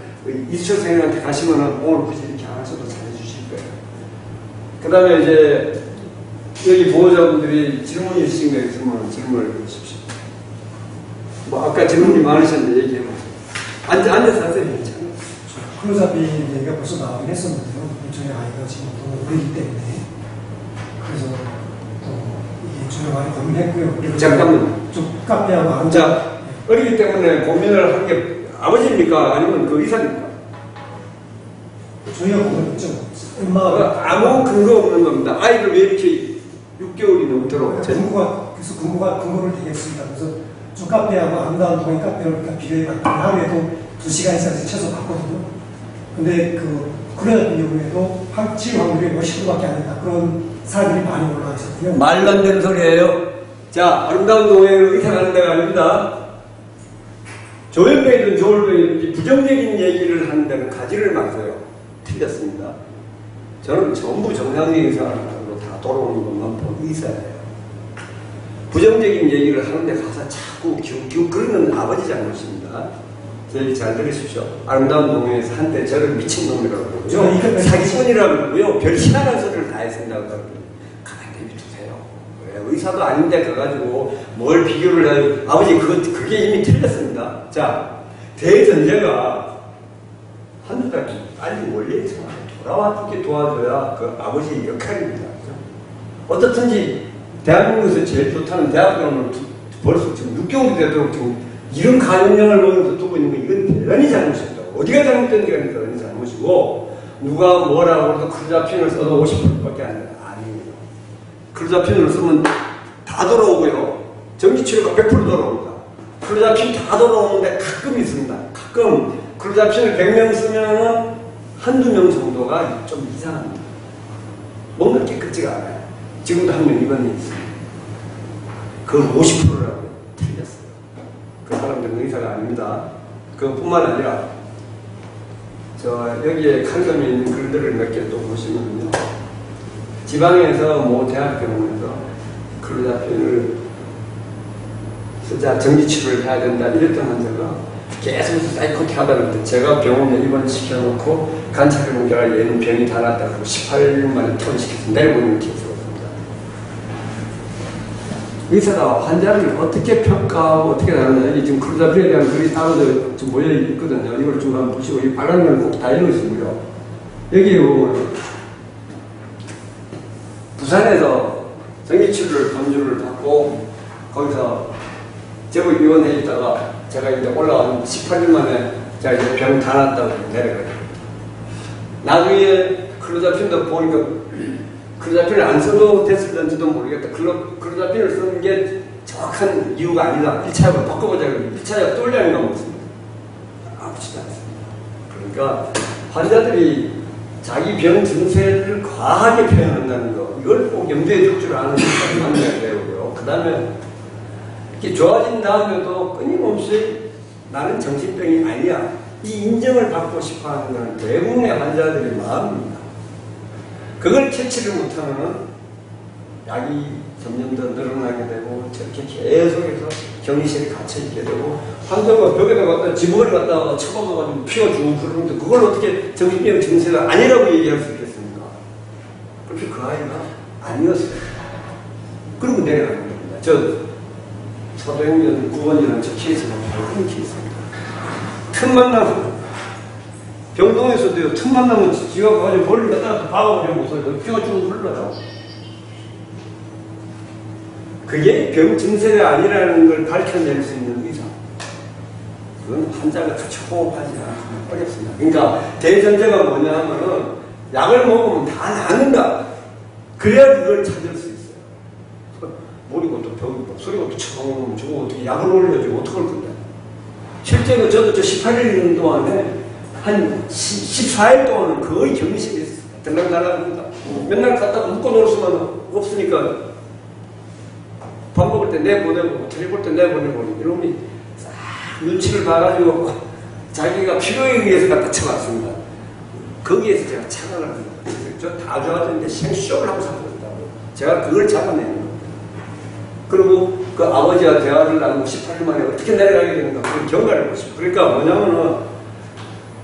이수철 선생님한테 가시면은 오늘 굳이 이렇게 안 하셔도 잘해주실 거예요. 그 다음에 이제 여기 보호자분들이 질문이 있으신 거 있으면 질문을 해주십시오. 뭐 아까 질문이 많으셨는데 얘기해보세요. 앉아서 하세요. 클로즈업 얘기가 벌써 나오긴 했었는데요. 저희 아이가 지금 너무 오래기 때문에. 그래서 또 이게 저희가 많이 고민했고요. 잠깐만요. 좀 카페하고 안 자, 어리기 때문에 고민을 한 게 아버지입니까? 아니면 그 의사입니까? 저희가 고민했죠. 엄마가 아무 근거 없는 겁니다. 아이를 왜 이렇게 6개월이 넘도록 근거를 대겠습니다. 그래서 좀 카페하고 아름다운 동행 카페를 비교해봤더니 하루에도 2시간 이상씩 쳐서 봤거든요. 근데 그런 경우에도 치유 확률이 몇십 %밖에 안 된다. 그런 사람들이 많이 올라와 있었고요. 말도 안 되는 소리예요. 자, 아름다운 동행을 의사하는 데가 아닙니다. 조현병이든 조울병이든지 부정적인 얘기를 하는 데는 가지를 마세요. 틀렸습니다. 저는 전부 정상적인 사람으로 다 돌아오는 것만 본 의사예요. 부정적인 얘기를 하는데 가서 자꾸 기웃기웃 그러는 아버지 잘못입니다. 제 얘기 잘 들으십시오. 아름다운 동행에서 한때 저를 미친놈이라고 그러고요. 사기꾼이라고 그러고요. 별 희한한 소리를 다 했습니다. 가만히 내비두세요. 왜? 의사도 아닌데 가가지고 뭘 비교를 해요. 아버지 그게 이미 틀렸습니다. 자, 대전제가 한두 달 빨리 원래 있어요. 돌아와주게 도와줘야 그 아버지의 역할입니다. 그죠? 어떻든지 대한민국에서 제일 좋다는 대학병원을 벌써 지금 6개월이 되도록 지금 이런 가정령을 보면서 두고 있는 건 이건 대단히 잘못입니다. 어디가 잘못된지가 대단히 잘못이고 누가 뭐라고 해도 클로자핀을 써도 50%밖에 아니에요. 클로자핀을 쓰면 다 돌아오고요. 전기치료가 100% 돌아옵니다. 클로자핀 다 돌아오는데 가끔 있습니다. 가끔 클로자핀을 100명 쓰면은 한두 명 정도가 좀 이상합니다. 몸은 깨끗지가 않아요. 지금도 한 명 입원해 있습니다. 그건 50%라고 틀렸어요. 그 사람들은 의사가 아닙니다. 그뿐만 아니라 저 여기에 칼럼에 있는 글들을 몇 개 또 보시면요. 지방에서 뭐 대학병원에서 클로자핀을 쓰자 정기치료를 해야 된다 이랬던 환자가 계속 사이코틱 하다는데 제가 병원에 입원시켜놓고 관찰해본 결과 얘는 병이 다 났다고 18일 만에 퇴원시켜서 내려보내는 케이스가 있습니다. 의사가 환자를 어떻게 평가하고 어떻게 다루냐, 여기 지금 클로자핀에 대한 글이 따로 좀 모여 있거든요. 이걸 좀 한번 보시고 이 빨간 걸 꼭 다 읽으시고요. 여기 보면 부산에서 정기치료를 돈주를 받고 거기서 제법 입원해 있다가 제가 이제 올라간 18일 만에 제가 이제 병 다 났다고 내려가요. 나중에 클로자핀도 보니까 클로자핀을 안 써도 됐을런지도 모르겠다. 클로자핀을 쓰는 게 정확한 이유가 아니다. 1차약으로 바꿔보자. 1차약 똘량이 넘었습니다. 아프지도 않습니다. 그러니까 환자들이 자기 병 증세를 과하게 표현한다는 거, 이걸 꼭 염두에 둘 줄 아는 사람이 만나야 되고요. 그 다음에 이렇게 좋아진 다음에도 끊임없이 나는 정신병이 아니야, 이 인정을 받고 싶어 하는 것은 대부분의 환자들의 마음입니다. 그걸 캐치를 못하면 약이 점점 더 늘어나게 되고 저렇게 계속해서 격리실에 갇혀있게 되고 환자가 벽에다 갖다 지붕을 갖다가 쳐박아가지고 피가 쭉 흐르는데 그걸 어떻게 정신병 증세가 아니라고 얘기할 수 있겠습니까? 그렇게 그 아이가 아니었어요. 그리고 내려가는 겁니다. 저 서도행전 9번이라는 저 케이스가 바로 그런 케이스입니다. 틈만 나면 병동에서도요, 틈만 나면 지가 가가지고 머리를 갖다 박아버리고서 피가 쭉 흘러요. 그게 병 증세가 아니라는 걸 밝혀낼 수 있는 의사. 그건 환자가 같이 호흡하지 않으면 어렵습니다. 그러니까 대전제가 뭐냐 하면은 약을 먹으면 다 낫는다. 그래야 그걸 찾을 수 있어요. 머리가 또 병이 소리가 또 처음 저거 어떻게 약을 올려주고 어떡할 건데. 실제로 저도 저 18일 동안에 한 14일 동안은 거의 격리실에 들락날락합니다. 맨날 갖다가 묶어놓을 수만 없으니까 밥 먹을 때 내보내고 저녁 볼 때 내보내고 이놈이 싹 눈치를 봐가지고 자기가 필요에 의해서 갖다 쳐왔습니다. 거기에서 제가 착각을 합니다. 저 다 좋아졌는데 생쇼를 하고 살았다고. 제가 그걸 잡아내는 겁니다. 그리고 그 아버지와 대화를 나누고 18일 만에 어떻게 내려가게 되는가 그걸 경과를 보십시오. 그러니까 뭐냐면은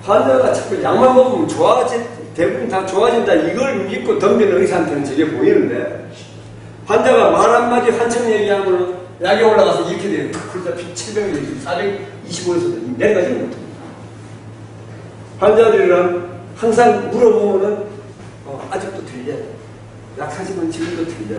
환자가 자꾸 약만 먹으면 대부분 다 좋아진다 이걸 믿고 덤비는 의사한테는 저게 보이는데 환자가 말 한마디 한참 얘기하면 약이 올라가서 이렇게 돼요. 클로자핀 700mg, 425에서도 내려가지는 못합니다. 환자들이랑 항상 물어보면은 아직도 들려요. 약하지만 지금도 들려요.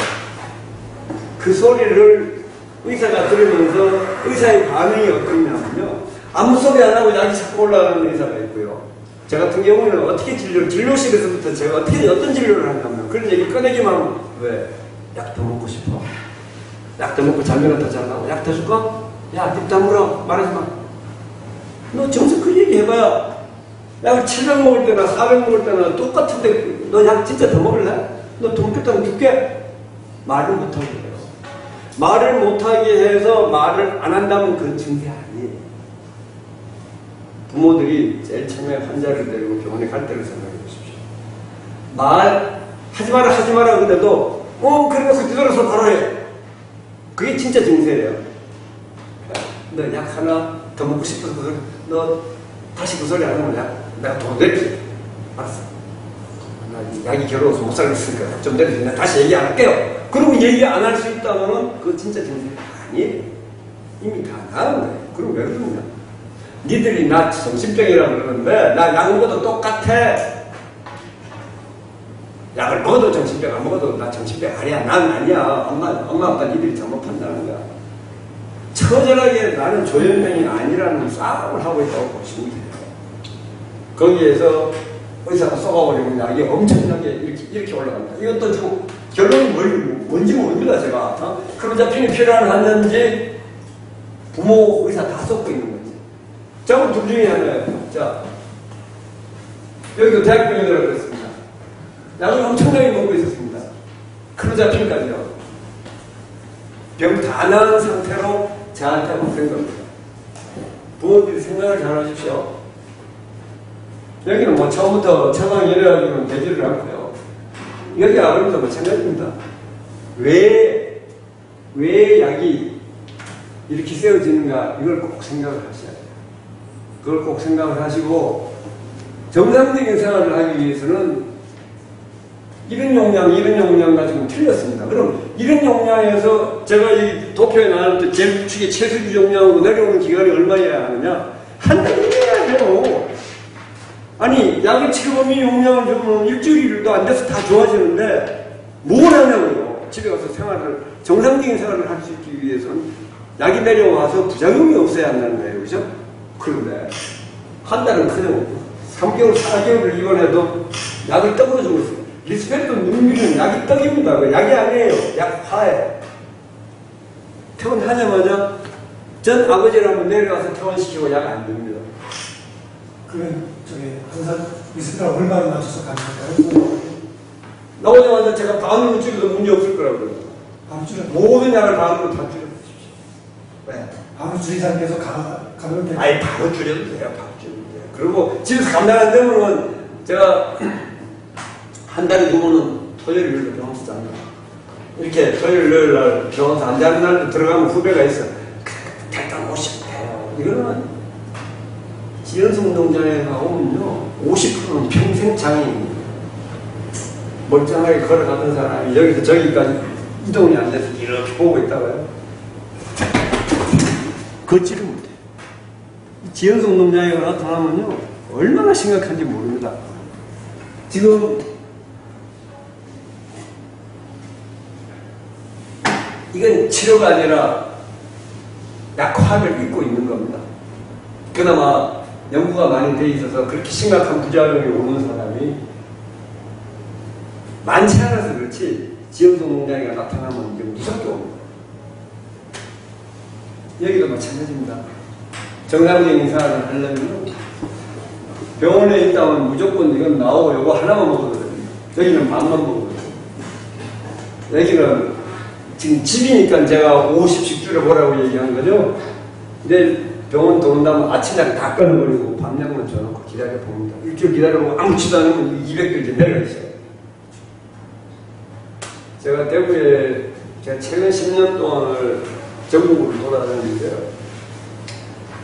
그 소리를 의사가 들으면서 의사의 반응이 어떠냐면요. 아무 소리 안 하고 약이 자꾸 올라가는 의사가 있고요. 저 같은 경우는 어떻게 진료실에서부터 제가 어떤 진료를 하냐면 그런 얘기 꺼내기만 하면 왜? 약 더 먹고 싶어. 약 더 먹고 잠이나 더 자려고. 약 더 줄까? 야, 입 다물어. 말하지 마. 너 정석 그 얘기 해봐야 약을 700 먹을 때나 400 먹을 때나 똑같은데 너 약 진짜 더 먹을래? 너 돈 줬다면 줄게? 말을 못하게 해요. 말을 못하게 해서 말을 안 한다면 그건 증세 아니에요. 부모들이 제일 처음에 환자를 데리고 병원에 갈 때를 생각해 보십시오. 말 하지 마라 그래도 그래서 뒤돌아서 바로 해. 그게 진짜 증세예요. 너 약 하나 더 먹고 싶어서 너 다시 그 소리 안 하면 내가 돈 낼게. 알았어. 나 약이 괴로워서 못 살겠으니까 좀 내려주면 내가 다시 얘기 안 할게요. 그리고 얘기 안 할 수 있다면 그거 진짜 증세가 아니에요. 이미 다 나은 거예요. 그럼 왜 그러냐? 니들이 나 정신병이라고 그러는데 나 약 먹어도 똑같아. 약을 먹어도 정신병, 안 먹어도 나 정신병 아니야. 난 아니야. 엄마, 아빠 니들이 잘못 판단하는 거야. 처절하게 나는 조현병이 아니라는 싸움을 하고 있다고 보시면 돼요. 거기에서 의사가 쏘아버리면 약이 엄청나게 이렇게 올라간다. 이것도 지금 결론이 뭔지 모릅니다, 제가. 크로자핀이 필요한지 부모, 의사 다 쏟고 있는 거지. 저는 둘 중에 하나예요. 자, 여기도 대학병에 들어갔습니다. 약을 엄청나게 먹고 있었습니다. 크로자핀까지요. 병 다 나은 상태로 저한테 오는 겁니다. 부모들이 생각을 잘 하십시오. 여기는 뭐 처음부터 처방 이래가지고는 되지를 않고요. 여기 아버님도 마찬가지입니다. 왜 약이 이렇게 세워지는가, 이걸 꼭 생각을 하셔야 돼요. 그걸 꼭 생각을 하시고, 정상적인 생활을 하기 위해서는 이런 용량 가지고는 틀렸습니다. 그럼 이런 용량에서 제가 이 도표에 나올 때 제일 축에 최소지 용량으로 내려오는 기간이 얼마여야 하느냐? 한 달이어야 해요. 아니, 약의 치료범위 용량을 주면 일주일도 안 돼서 다 좋아지는데 뭘 하냐고요. 집에 가서 정상적인 생활을 할 수 있기 위해서는 약이 내려와서 부작용이 없어야 한다는 거예요. 그죠? 그런데 한 달은 그냥 3개월, 4개월을 입원해도 약을 떡으로 주고 있어요. 리스펙트 눈밀은 약이 떡입니다. 약이 아니에요. 약화예요. 퇴원하자마자 전 아버지를 한번 내려와서 퇴원시키고 약 안 줍니다. 그러면 항상 리스펙트를 얼마나 맞춰서 가능할까요? 나오자마자 제가 반으로 줄여도 문제 없을 거라고 그래요. 바로 줄여. 모든 약을 반으로 다 줄여주십시오. 왜? 바로 줄인 상태에서 가면 돼요. 아예 바로 줄여도 돼요. 바로 줄여도 돼요. 그리고 집에서 감당 안 되면 제가 한 달에 2번은 토요일, 일요일 병원 쓰잖아요. 이렇게 토요일, 일요일 날 병원에서 안 자는 날도 들어가면 후배가 있어. 택당 오시면 돼요. 이거는 지연성 운동장에 가보면요, 50%는 평생 장애인이에요. 멀쩡하게 걸어가던 사람이 여기서 저기까지 이동이 안 돼서 이렇게 보고 있다가요, 걷지를 못해요. 지연성 운동장에 나타나면요, 얼마나 심각한지 모릅니다. 지금 이건 치료가 아니라 약화를 입고 있는 겁니다. 그나마 연구가 많이 돼 있어서 그렇게 심각한 부작용이 오는 사람이 많지 않아서 그렇지, 지연성 농장이가 나타나면 이제 무섭게 옵니다. 여기도 마찬가지입니다. 정상적인 생활을 하려면 병원에 있다면 무조건 이건 나오고 이거 하나만 먹어도 됩니다. 여기는 밥만 먹어도 돼요. 여기는 지금 집이니까 제가 50씩 줄여보라고 얘기한 거죠. 근데 병원 들어온다면 아침에 다 끊어버리고 밤약만 줘놓고 기다려봅니다. 일주일 기다려보고 아무치도 않으면 200개 이제 내려가 있어요. 제가 대구에 최근 10년 동안을 전국으로 돌아다녔는데요.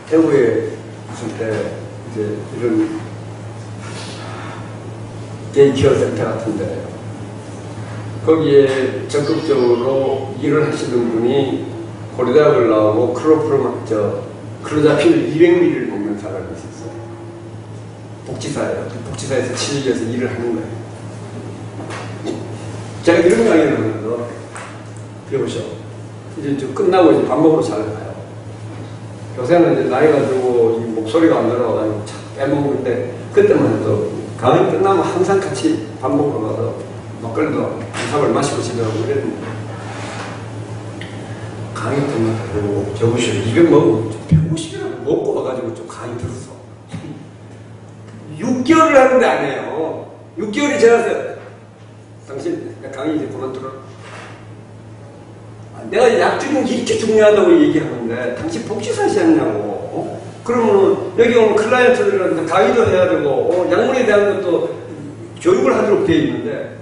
대구에 있을 때 이제 이런 데이케어 센터 같은데 거기에 적극적으로 일을 하시던 분이 고려대학을 나오고 크로자핀을 200ml를 먹는 사람이 있었어요. 복지사예요. 복지사에서 7일에서 일을 하는 거예요. 제가 이런 강의를 하면서, 여보시오, 이제 좀 끝나고 이제 밥 먹으러 잘 가요. 요새는 이제 나이가 들고 목소리가 안 들어가지고 참 빼먹는데, 그때만 해도 강의 끝나면 항상 같이 밥 먹으러 가서 막걸리도 한 삽을 마시고 집에 가고 이랬는데, 강의 때마다 그러고, 여보시오, 200 먹으면 150이라고 먹고 와가지고 좀 강의 들었어. 6개월을 하는데 안 해요. 6개월이 지나서, 당신 강의 이제 그만두라. 내가 약 주는 게 이렇게 중요하다고 얘기하는데 당신 복지사시 했냐고. 그러면 여기 오면 클라이언트들한테 강의도 해야 되고 약물에 대한 것도 교육을 하도록 되어 있는데,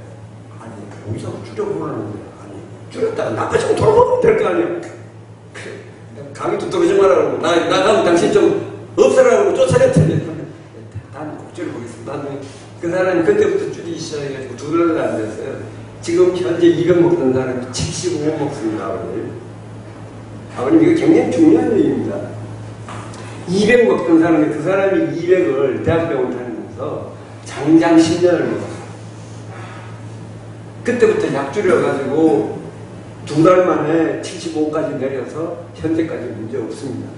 아니 여기서 줄여보라는데, 아니 줄였다가 나빠지면 돌아가면 될 거 아니에요. 강의도 들어오지 말라고, 나가면 당신 좀 없애라고 쫓아냈더니 난 꼭 줄여보겠습니다. 나는 그 사람이 그때부터 줄이기 시작해가지고 2달도 안 됐어요. 지금 현재 200 먹던 사람이 75 먹습니다. 아버님 이거 굉장히 중요한 얘기입니다. 200 먹던 사람이, 그 사람이 200을 대학병원 다니면서 장장 10년을 먹었어요. 그때부터 약 줄여가지고 2달 만에 75까지 내려서 현재까지 문제 없습니다.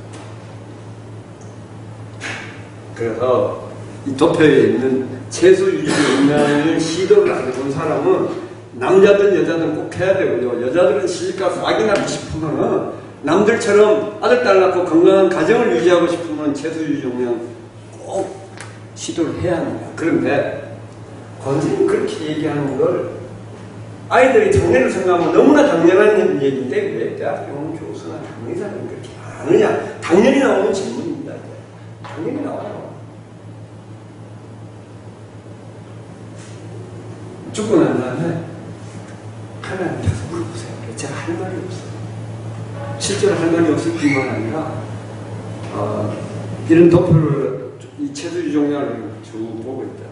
그래서 이 도표에 있는 채소 유지 영양을 시도를 안 해본 사람은 남자든 여자든 꼭 해야 되고요. 여자들은 시집가서 아기 낳고 싶으면은 남들처럼 아들 딸 낳고 건강한 가정을 유지하고 싶으면 채소 유지 영양 꼭 시도를 해야 합니다. 그런데 권선생님 그렇게 얘기하는 걸 아이들이 장래를 생각하면 너무나 당연한 얘기인데 왜 대학교 온 교수나 강의사는 그렇게 안 하느냐. 당연히 나오는 질문입니다. 당연히 나와요. 죽고 난 다음에 하나님께서 물어보세요. 제가 할 말이 없어요. 실제로 할 말이 없을 뿐만 아니라 이런 도표를 이 채소 유종량을 쭉 보고 있다.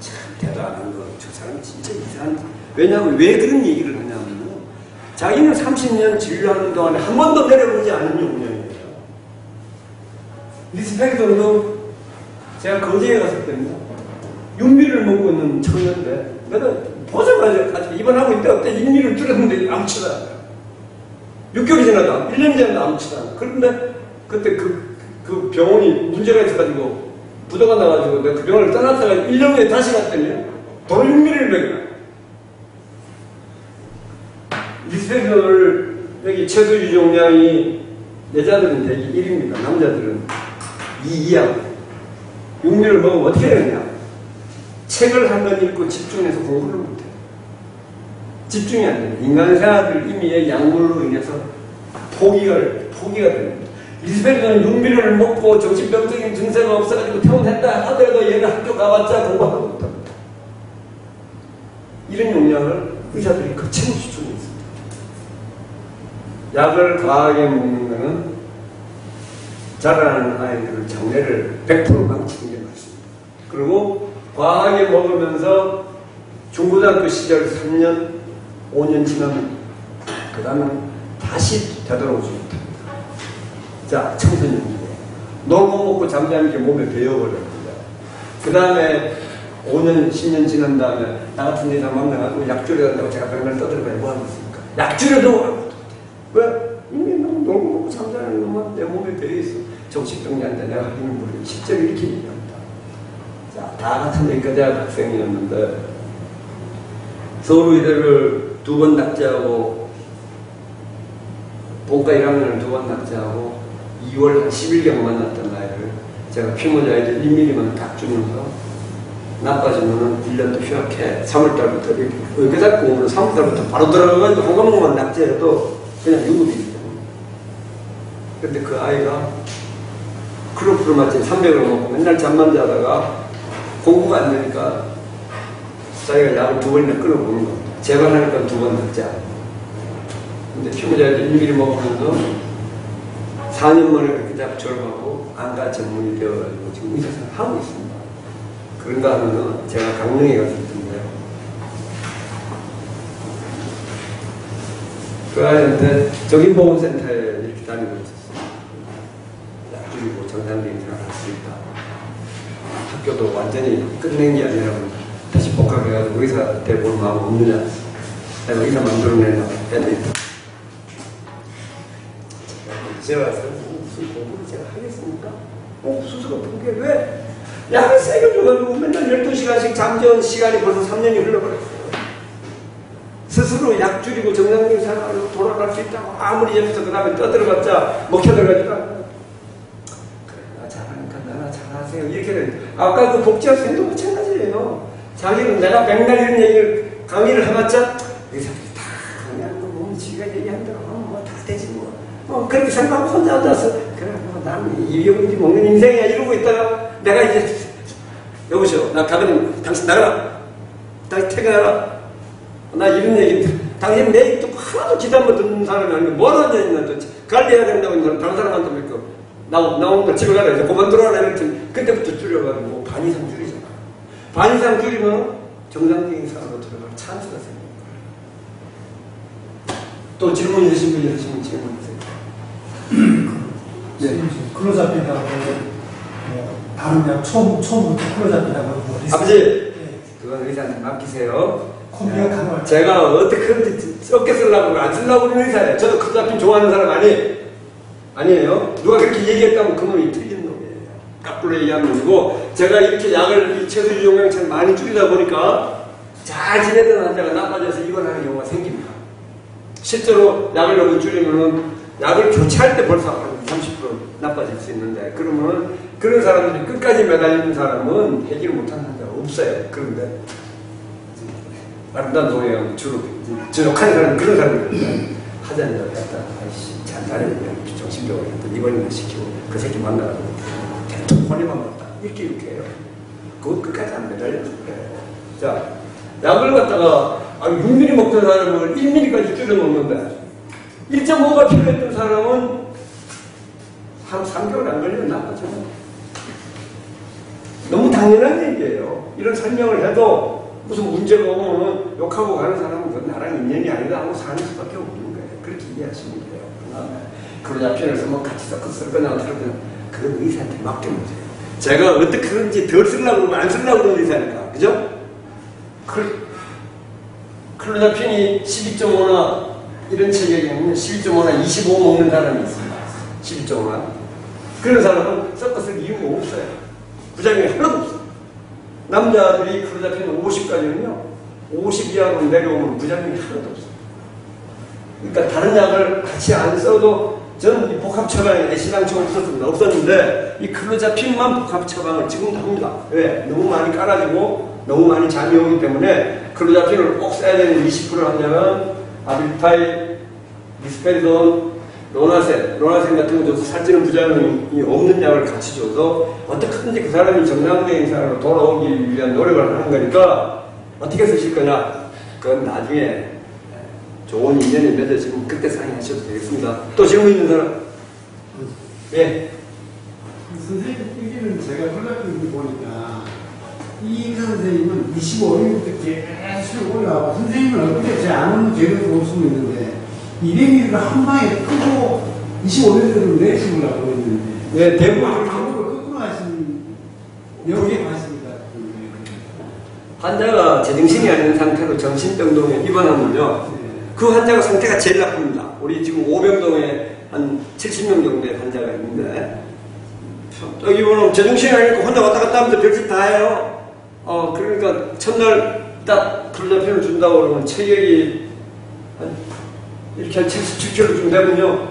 참 대단한 거. 저 사람 진짜 이상한. 왜냐하면 왜 그런 얘기를 하냐면 자기는 30년 진료하는 동안에 한 번도 내려보지 않은 용량이에요. 리스펙트도 제가 거제에 갔을 때입니다. 윤미를 먹고 있는 청년인데 내가 보자마자 입원하고 있는데 어때 윤미를 줄였는데 아무치도 않아요. 6개월이 지나다 1년이 지나다 아무치도 않아요. 그런데 그때 그 병원이 문제가 있어가지고 부도가 나가지고 내가 그 병원을 떠났다가 1년 후에 다시 갔더니 더 윤미를 먹여요. 리스펙트를 여기 채소 유종량이 여자들은 대개 1입니다. 남자들은 2 이하고 윤미를 먹으면 어떻게 되느냐. 책을 한 번 읽고 집중해서 공부를 못해요. 집중이 안 돼요. 인간 생활을 이미 약물로 인해서 포기가 됩니다. 리스펙트는 윤미를 먹고 정신병적인 증세가 없어가지고 퇴원했다 하더라도 얘는 학교 가봤자 공부하고 못합니다. 이런 용량을 의사들이 거침없이 주고 있습니다. 약을 과하게 먹는 것은 자라나는 아이들 장래를 100% 망치는 게 맞습니다. 그리고 과하게 먹으면서 중고등학교 시절 3년, 5년 지나면 그 다음에 다시 되돌아오지 못합니다. 자, 청소년인데 놀고 먹고 잠자는 게 몸에 배어버립니다. 그 다음에 5년, 10년 지난 다음에 나 같은 여자 만나가지고 약 줄여간다고 제가 병원을 떠들어가야 뭐 하겠습니까? 약 줄여도 왜? 이미 너무 놀고 먹고 잠자는 놈은 내 몸에 배어있어. 정신병자한테 내가 하기는 모르겠어. 실제로 이렇게 얘기합니다. 자, 다 같은 의과대학 학생이었는데 서울의대를 2번 낙제하고 본과 1학년을 2번 낙제하고 2월 한 10일경 만났던 나이를 제가 피모자에게 1mm만 딱 주면서 나빠지면은 1년도 휴학해. 3월달부터 의과대학 공부를 3월달부터 바로 들어가가지고 한 과목만 낙제해도 그냥 유급이기 때문에. 근데 그 아이가 클로프로마틴 300을 먹고 맨날 잠만 자다가 공부가 안 되니까 자기가 약을 2번이나 끊어보는 겁니다. 재발하니까 2번 낙제하고. 근데 피부자에게 1mm 먹으면서 4년 만에 그렇게 약 졸업하고 안과 전문이 되어가지고 지금 의사생활 하고 있습니다. 그런가 하면은 제가 강릉에 갔을 텐데 그 아이한테 정인보건센터에 이렇게 다니고 있었어요. 약 줄이고 정상적인 생활을 할 수 있다. 학교도 완전히 끝낸 게 아니라 다시 복학해가지고 의사 돼볼 마음 없느냐. 내가 의사 만들어내려고 해야겠다. 제가 무슨 공부를 제가 하겠습니까? 옥수수가 포기해. 왜? 약을 세게 줘가지고 맨날 12시간씩 잠재운 시간이 벌써 3년이 흘러버렸어요. 스스로 약 줄이고 정상적인 생활로 돌아갈 수 있다고 아무리 옆에서 그 다음에 떠들어봤자 먹혀들어가지고 그래, 잘하니까 나나 잘하세요. 이렇게 되는. 아까 그 복지학생도 마찬가지예요. 자기는 내가 맨날 이런 얘기를 강의를 해봤자 의사들이 다 강의하는 거 보면 지가 얘기한 대로 뭐 다 되지 뭐. 그렇게 생각하고 혼자 앉아서 그래 뭐 나는 이병지 먹는 인생이야 이러고 있다가 내가 이제 여보시오 나 가거든 당신 나가라 다시 퇴근하라 나 이런 얘기 당신 내 얘기 듣고 하나도 기다려 듣는 사람이 아니고 뭘 하냐 도대체 관리해야 된다고 있는 다른 사람한테 믿고 나온다 집에 가라 이제 그만 들어와라 이랬더니 그때부터 줄여가지고 반 이상 줄이잖아. 반 이상 줄이면 정상적인 사람으로 들어갈 찬스가 생깁니다. 또 질문 있으신 분이 있으시면 질문하세요. 네. 클로자핀하고 다른 약 처음부터 클로자핀하고 아버지 그건 의사한테 맡기세요. 콤비가 가능할 제가 어떻게든지 썩게 쓰려고 안 쓰려고 그러는 의사예요. 저도 클로자핀 좋아하는 사람 아니에요. 누가 그렇게 얘기했다면 그 놈이 틀린 놈이에요. 거꾸로 얘기하는 놈이고, 제가 이렇게 약을 이 채소주 용량을 많이 줄이다 보니까 잘 지내던 환자가 나빠져서 입원하는 경우가 생깁니다. 실제로 약을 너무 줄이면은 약을 교체할 때 벌써 한 30% 나빠질 수 있는데, 그러면은 그런 사람들이 끝까지 매달리는 사람은 해결을 못하는 환자가 없어요. 그런데 아름다운 동네에 주로 저욕하는 사람은 그런 사람들인데, 하자니까 갖다 아이씨 잘 다니면 정신적으로 입원을 시키고 그 새끼 만나고 계속 혼이만 먹다 이렇게 해요. 그거 끝까지 안 매달려서 그래. 자, 약을 갖다가 6mm 먹던 사람을 1mm까지 줄여 먹는데 1.5가 필요했던 사람은 한 3개월 안 걸리면 나빠져. 너무 당연한 얘기예요. 이런 설명을 해도 무슨 문제가 오면 욕하고 가는 사람은 그건 나랑 인연이 아니다 하고 사는 수밖에 없는 거예요. 그렇게 이해하시면 돼요. 클로자핀을 뭐 같이 섞어 쓸 거냐 안 쓸 거냐 그건 의사한테 맡겨보세요. 제가 어떻게 그런지 덜 쓰려고 그러면 안 쓰려고 그러는 의사니까. 그죠? 클로자핀이 12.5나 이런 체격이면 12.5나 25 먹는 사람이 있습니다. 12.5나. 그런 사람은 섞어 쓸 이유가 없어요. 부작용이 하나도 없어요. 남자들이 클로자핀 50까지는요, 50 이하로 내려오면 부작용이 하나도 없어요. 그러니까 다른 약을 같이 안 써도 저는 이 복합 처방에 애시당초 없었는데 이 클로자핀만 복합 처방을 지금도 합니다. 왜? 너무 많이 깔아지고 너무 많이 잠이 오기 때문에 클로자핀을 꼭 써야 되는 20% 환자는 아빌타이, 리스페리돈, 로나센 같은 거 줘서 살찌는 부작용이 없는 약을 같이 줘서 어떻게든지 그 사람이 정상적인 사람으로 돌아오기 위한 노력을 하는 거니까 어떻게 쓰실 거냐? 그건 나중에 좋은 인연이 맺어지면 그때 상의하셔도 되겠습니다. 또 질문 있는 사람? 예. 선생님 얘기는 제가 클로자핀 보니까 이 선생님은 25일부터 계속 올라가고 선생님은 어떻게 제 아는 재료도 볼 수 있는데 200ml를 한 방에 끄고 25일을 내리시려고 했는데 네, 대부분 방법을 거꾸로 하시는 여기에 맞습니다. 환자가 제정신이 아닌 상태로 정신병동에 입원하면요, 그 환자가 상태가 제일 나쁩니다. 우리 지금 5병동에 한 70명 정도의 환자가 있는데, 여기 보면 제정신이 아니니까 혼자 왔다 갔다 하면서 별짓 다 해요. 그러니까 첫날 딱 클로자핀을 준다고 그러면 체격이 이렇게 한 77kg쯤 되면요,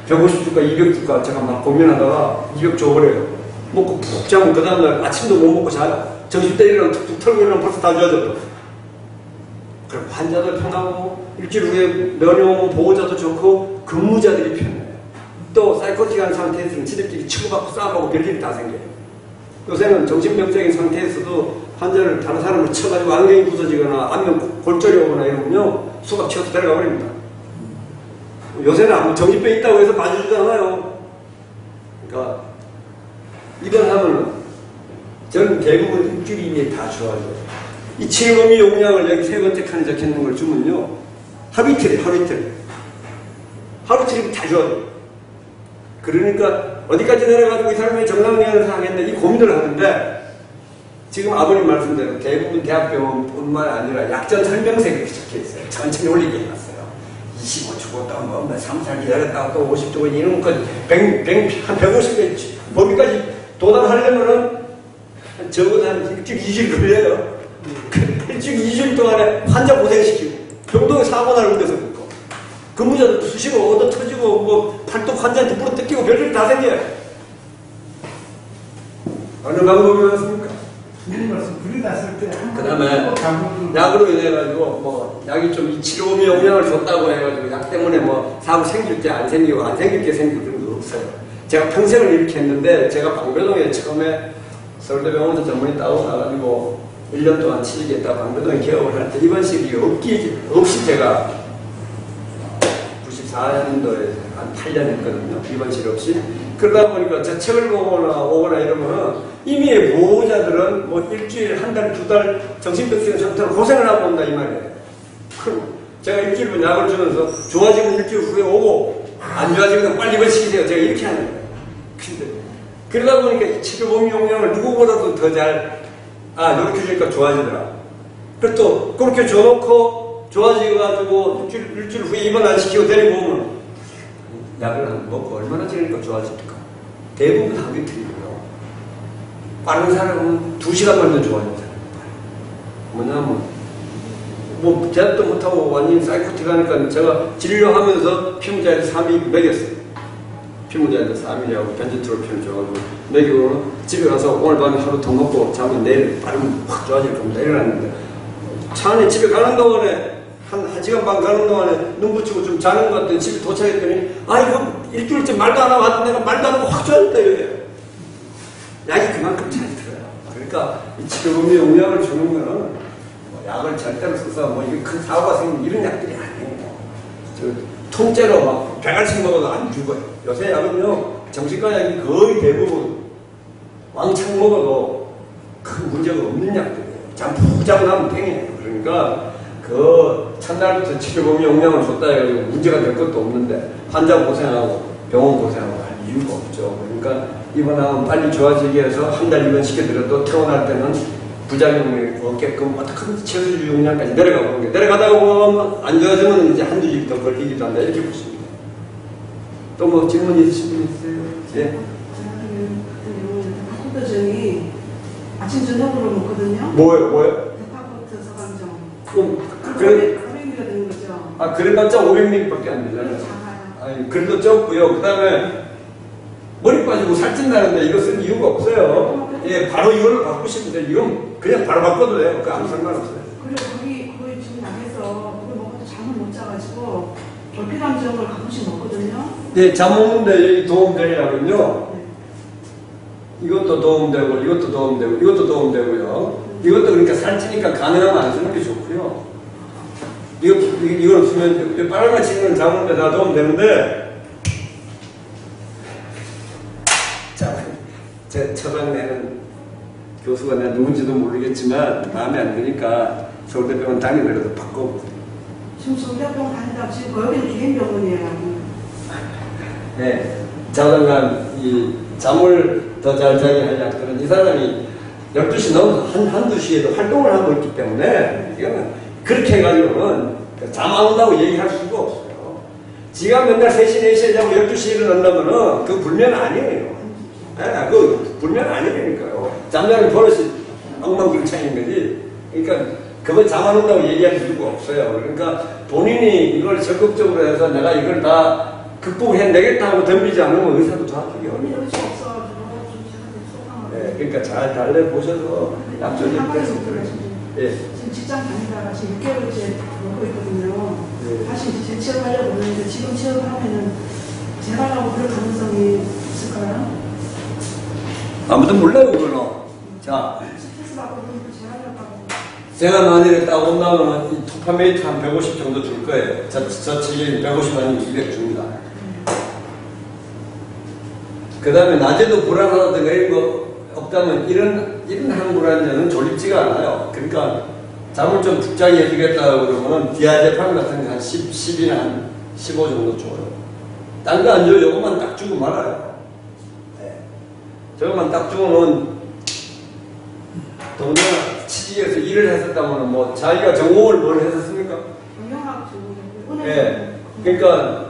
150주가 200주가 제가 막 고민하다가 200 줘버려요. 먹고 푹 자면 그 다음날 아침도 못 먹고 자요. 점심 때 일어나면 툭툭 털고 일어나면 벌써 다 좋아졌어. 그럼 환자도 편하고 일주일 후에 면회 오면 보호자도 좋고 근무자들이 편해요. 또 사이코틱한 상태에서는 지들끼리 치고받고 싸움하고 별일이 다 생겨요. 요새는 정신병적인 상태에서도 환자를 다른 사람을 쳐가지고 안경이 부서지거나 안면 골절이 오거나 이러면요, 수갑 쳐서 데려가 버립니다. 요새는 정신병 있다고 해서 봐주잖아요. 그러니까 입원하면 저는 대부분 일주일 이내에 다 좋아져요. 이 체험이 용량을 여기 세 번째 칸에 적혀있는 걸 주면요, 하루 이틀 다 좋아져요. 그러니까 어디까지 내려가지고 이 사람이 정상연을 하겠는데 이 고민을 하는데, 지금 아버님 말씀대로 대부분 대학병원뿐만 아니라 약전 설명서에 적혀있어요. 천천히 올리게 해놨어요. 25 주고 또 뭐 3살 기다렸다가 또 50 주고 이런 것까지 한 150개 범위까지 도달하려면은 적어도 한 일주일 2주일 걸려요. 일주일 2주일 동안에 환자 고생시키고 병동에 사고 나는 데서 그거 근무자들도 수시로 얻어 터지고 뭐 팔뚝 환자한테 물어 뜯기고 별일 다 생겨요. 어느 방법이 맞습니까? 선생님 말씀 불이 났을 때 그 다음에 약으로 인해가지고 뭐 약이 좀 치료미 영향을 줬다고 해가지고 약 때문에 뭐 사고 생길 때 안 생기고 안 생길 때 생기고 그런 거 없어요. 제가 평생을 이렇게 했는데, 제가 방배동에 처음에 서울대병원에서 전문의 따고 나가지고 1년 동안 치료했다 방배동에 개업을 할 때 입원실이 없이 제가 94년도에 한 8년 했거든요. 입원실 없이. 그러다 보니까 제 책을 오거나 이러면은 이미 보호자들은 뭐 일주일, 한 달, 두 달 정신병 상태로 고생을 하고 온다 이 말이에요. 그럼 제가 일주일 약을 주면서 좋아지면 일주일 후에 오고 안 좋아지면 빨리 입원시키세요. 제가 이렇게 하는 거예요. 근데 그러다 보니까 이 치료범위 용량을 누구보다도 더 잘, 이렇게 주니까 좋아지더라. 그리고 또 그렇게 줘놓고 좋아지가지고 일주일 후에 입원 안 시키고 데리고 오면 약을 안 먹고 얼마나 지내니까 좋아집니까? 대부분 하기 틀리고요. 빠른 사람은 2시간 만에 좋아지는 사람. 뭐냐면 뭐 대답도 못하고 완전히 사이코틱하니까 제가 진료하면서 피무자에서 3일 먹였어요. 피무자에서 3일이라고 변지트로피를 줘가지고 먹이고 집에 가서 오늘 밤에 하루 더 먹고 자면 내일 빠르면 확 좋아질 겁니다. 일어났는데 차 안에 집에 가는 동안에 한 시간 반 가는 동안에 눈 붙이고 좀 자는 것 같더니 집에 도착했더니 이거 일주일째 말도 안 하고 왔는데 내가 말도 안 하고 확 좋아졌다 이거예요. 약이 그만큼 잘 들어요. 그러니까 이 치료금리 용약을 주는 거는 뭐 약을 절대로 써서 뭐 이게 큰 사고가 생기는 이런 약들이 아니에요. 통째로 막 100알씩 먹어도 안 죽어요. 요새 약은요 정신과 약이 거의 대부분 왕창 먹어도 큰 문제가 없는 약들이에요. 푹 자고 나면 땡이에요. 그러니까 그 첫날부터 치료금리 용량을 줬다 해가지고 문제가 될 것도 없는데 환자 고생하고 병원 고생하고 할 이유가 없죠. 그러니까 입원하면 빨리 좋아지기 위해서 한 달 입원시켜드려도 퇴원할 때는 부작용이 없게끔 어떻게든 최소 용량까지 내려가 보는 게 내려가다가 보면 안 좋아지면 이제 한두 집 더 걸리기도 한다 이렇게 보십니다. 또 뭐 질문 있으신 분 있어요? 예. 데파코트전이 아침 저녁으로 먹거든요. 뭐요? 데파코트 서강정. 그래? 500ml 되는 거죠. 그래봤자 500ml밖에 안 되잖아요. 아니, 그래도 적고요. 그 다음에 머리 빠지고 살찐다는데 이거 쓸 이유가 없어요. 예, 바로 이걸로 바꾸시면 돼요. 이건 그냥 바로 바꿔도 돼요. 그 아무 상관없어요. 그리고 거기 지금 약에서 그걸 먹어도 잠을 못 자가지고 얼피람정을 가끔씩 먹거든요. 예, 잠 오는데 도움되려면요. 이것도 도움되고, 이것도 도움되고, 이것도 도움되고요. 이것도 그러니까 살찌니까 가능하면 안 쓰는 게 좋고요. 이걸 쓰면 빨간 치는 잠 오는데 다 도움되는데 제 처방 내는 교수가 내가 누군지도 모르겠지만 마음에 안 드니까 서울대병원 다니더라도 바꿔보세요. 지금 서울대병원 다닌다고 지금 여기는 개인병원이에요. 네, 자당간 이 잠을 더 잘 자게 할 약들은 이 사람이 12시 넘어서 한두 시에도 활동을 하고 있기 때문에 이거는 그렇게 해가지고는 잠 안 온다고 얘기할 수가 없어요. 지가 맨날 3시, 4시에 자고 12시에 일어난다면은 그 불면 아니에요. 네, 그 불면 아니니까요. 잠자는 버릇이 엉망진창인 거지. 그러니까 그거 잠 안 온다고 얘기할 이유가 없어요. 그러니까 본인이 이걸 적극적으로 해서 내가 이걸 다 극복해내겠다 하고 덤비지 않으면 의사도 도와주기 어려워요. 네, 그러니까 잘 달래보셔서 약속이 돼서 들어요. 예. 지금 직장 다니다가 지금 6개월째 먹고 있거든요. 네. 다시 이제 재취업하려고 그러는데 지금 취업하면은 재발하고 그럴 가능성이 있을까요? 아무도 몰라요, 그거는. 자, 스트레스 받고 그러면 재발하고. 제가 만일에 딱 온다면 이 토파메이트 한 150 정도 줄 거예요. 저측이 150 아니면 200 줍니다. 그 다음에 낮에도 불안하다든가 이런 거 없다면 이런 항불안전은 졸립지가 않아요. 그러니까 잠을 좀 푹 자게 해주겠다 그러면은 디아제팜 같은 게 한 10이나 한 15 정도 줘요. 딴 거 안 줘요. 요것만 딱 주고 말아요. 네. 저것만 딱 주고는 동네나 취직해서 일을 했었다면 뭐 자기가 전공을 뭘 했었습니까? 경영학 전공. 네. 그러니까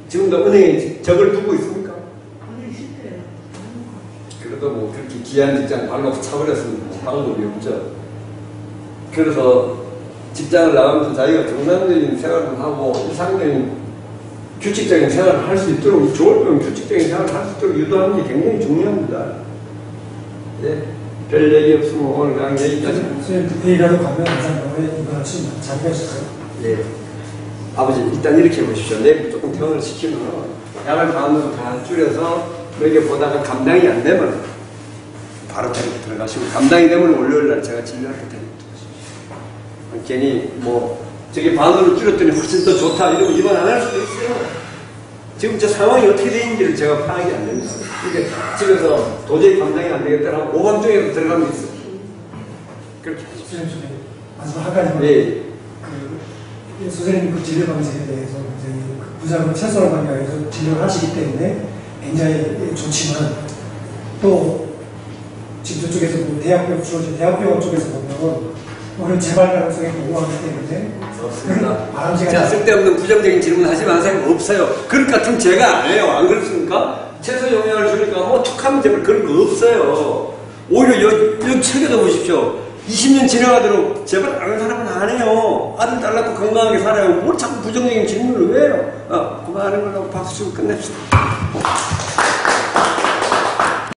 지금도 은행에 적을 두고 있습니까? 은행 실패예요. 그래도 뭐 그렇게 귀한 직장 발로 차버렸으면 뭐 방법이 없죠. 그래서 직장을 나가면서 자기가 정상적인 생활을 하고 일상적인 규칙적인 생활을 할 수 있도록 좋을 거면 규칙적인 생활을 할 수 있도록 유도하는 게 굉장히 중요합니다. 예, 별 얘기 없으면 오늘 강의 여기까지. 선생님, 회의라도 가면 항상 병원에 입원할 수 있는 자리가 있을까요? 예. 아버지 일단 이렇게 해보십시오. 내일 조금 퇴원을 시키면 약을 반으로 다 줄여서 먹여보다가 감당이 안 되면 바로 들어가시고 감당이 되면 월요일날 제가 진료할 테니까 괜히 뭐 저기 반으로 줄였더니 훨씬 더 좋다 이러고 입원 안 할 수도 있어요. 지금 저 상황이 어떻게 되는지를 제가 파악이 안 됩니다. 이게 집에서 도저히 감당이 안 되겠다라고 오밤중에도 들어가면 있어요. 그렇게 하십시오. 선생님, 마지막 한 가지만. 예. 선생님 그 진료 방식에 대해서 굉장히 그 부작용 최소한 방향에서 진료를 하시기 때문에 굉장히 좋지만 또 지금 저쪽에서 뭐 대학병원 쪽에서 보면 오늘 재발 가능성이 공고하기 때문에 없습니다. 바람직한 자, 쓸데없는 부정적인 질문 하지 마세요. 없어요. 그럴 것 같으면 제가 안 해요. 안 그렇습니까? 최소 영향을 주니까 뭐 툭하면 제발 그런 거 없어요. 오히려 여 책에도 보십시오. 20년 지나가도록 제발 아는 사람은 안 해요. 아들 딸 낳고 건강하게 살아요. 뭘 자꾸 부정적인 질문을 왜 해요? 그만하는 걸로 박수 치고 끝냅시다.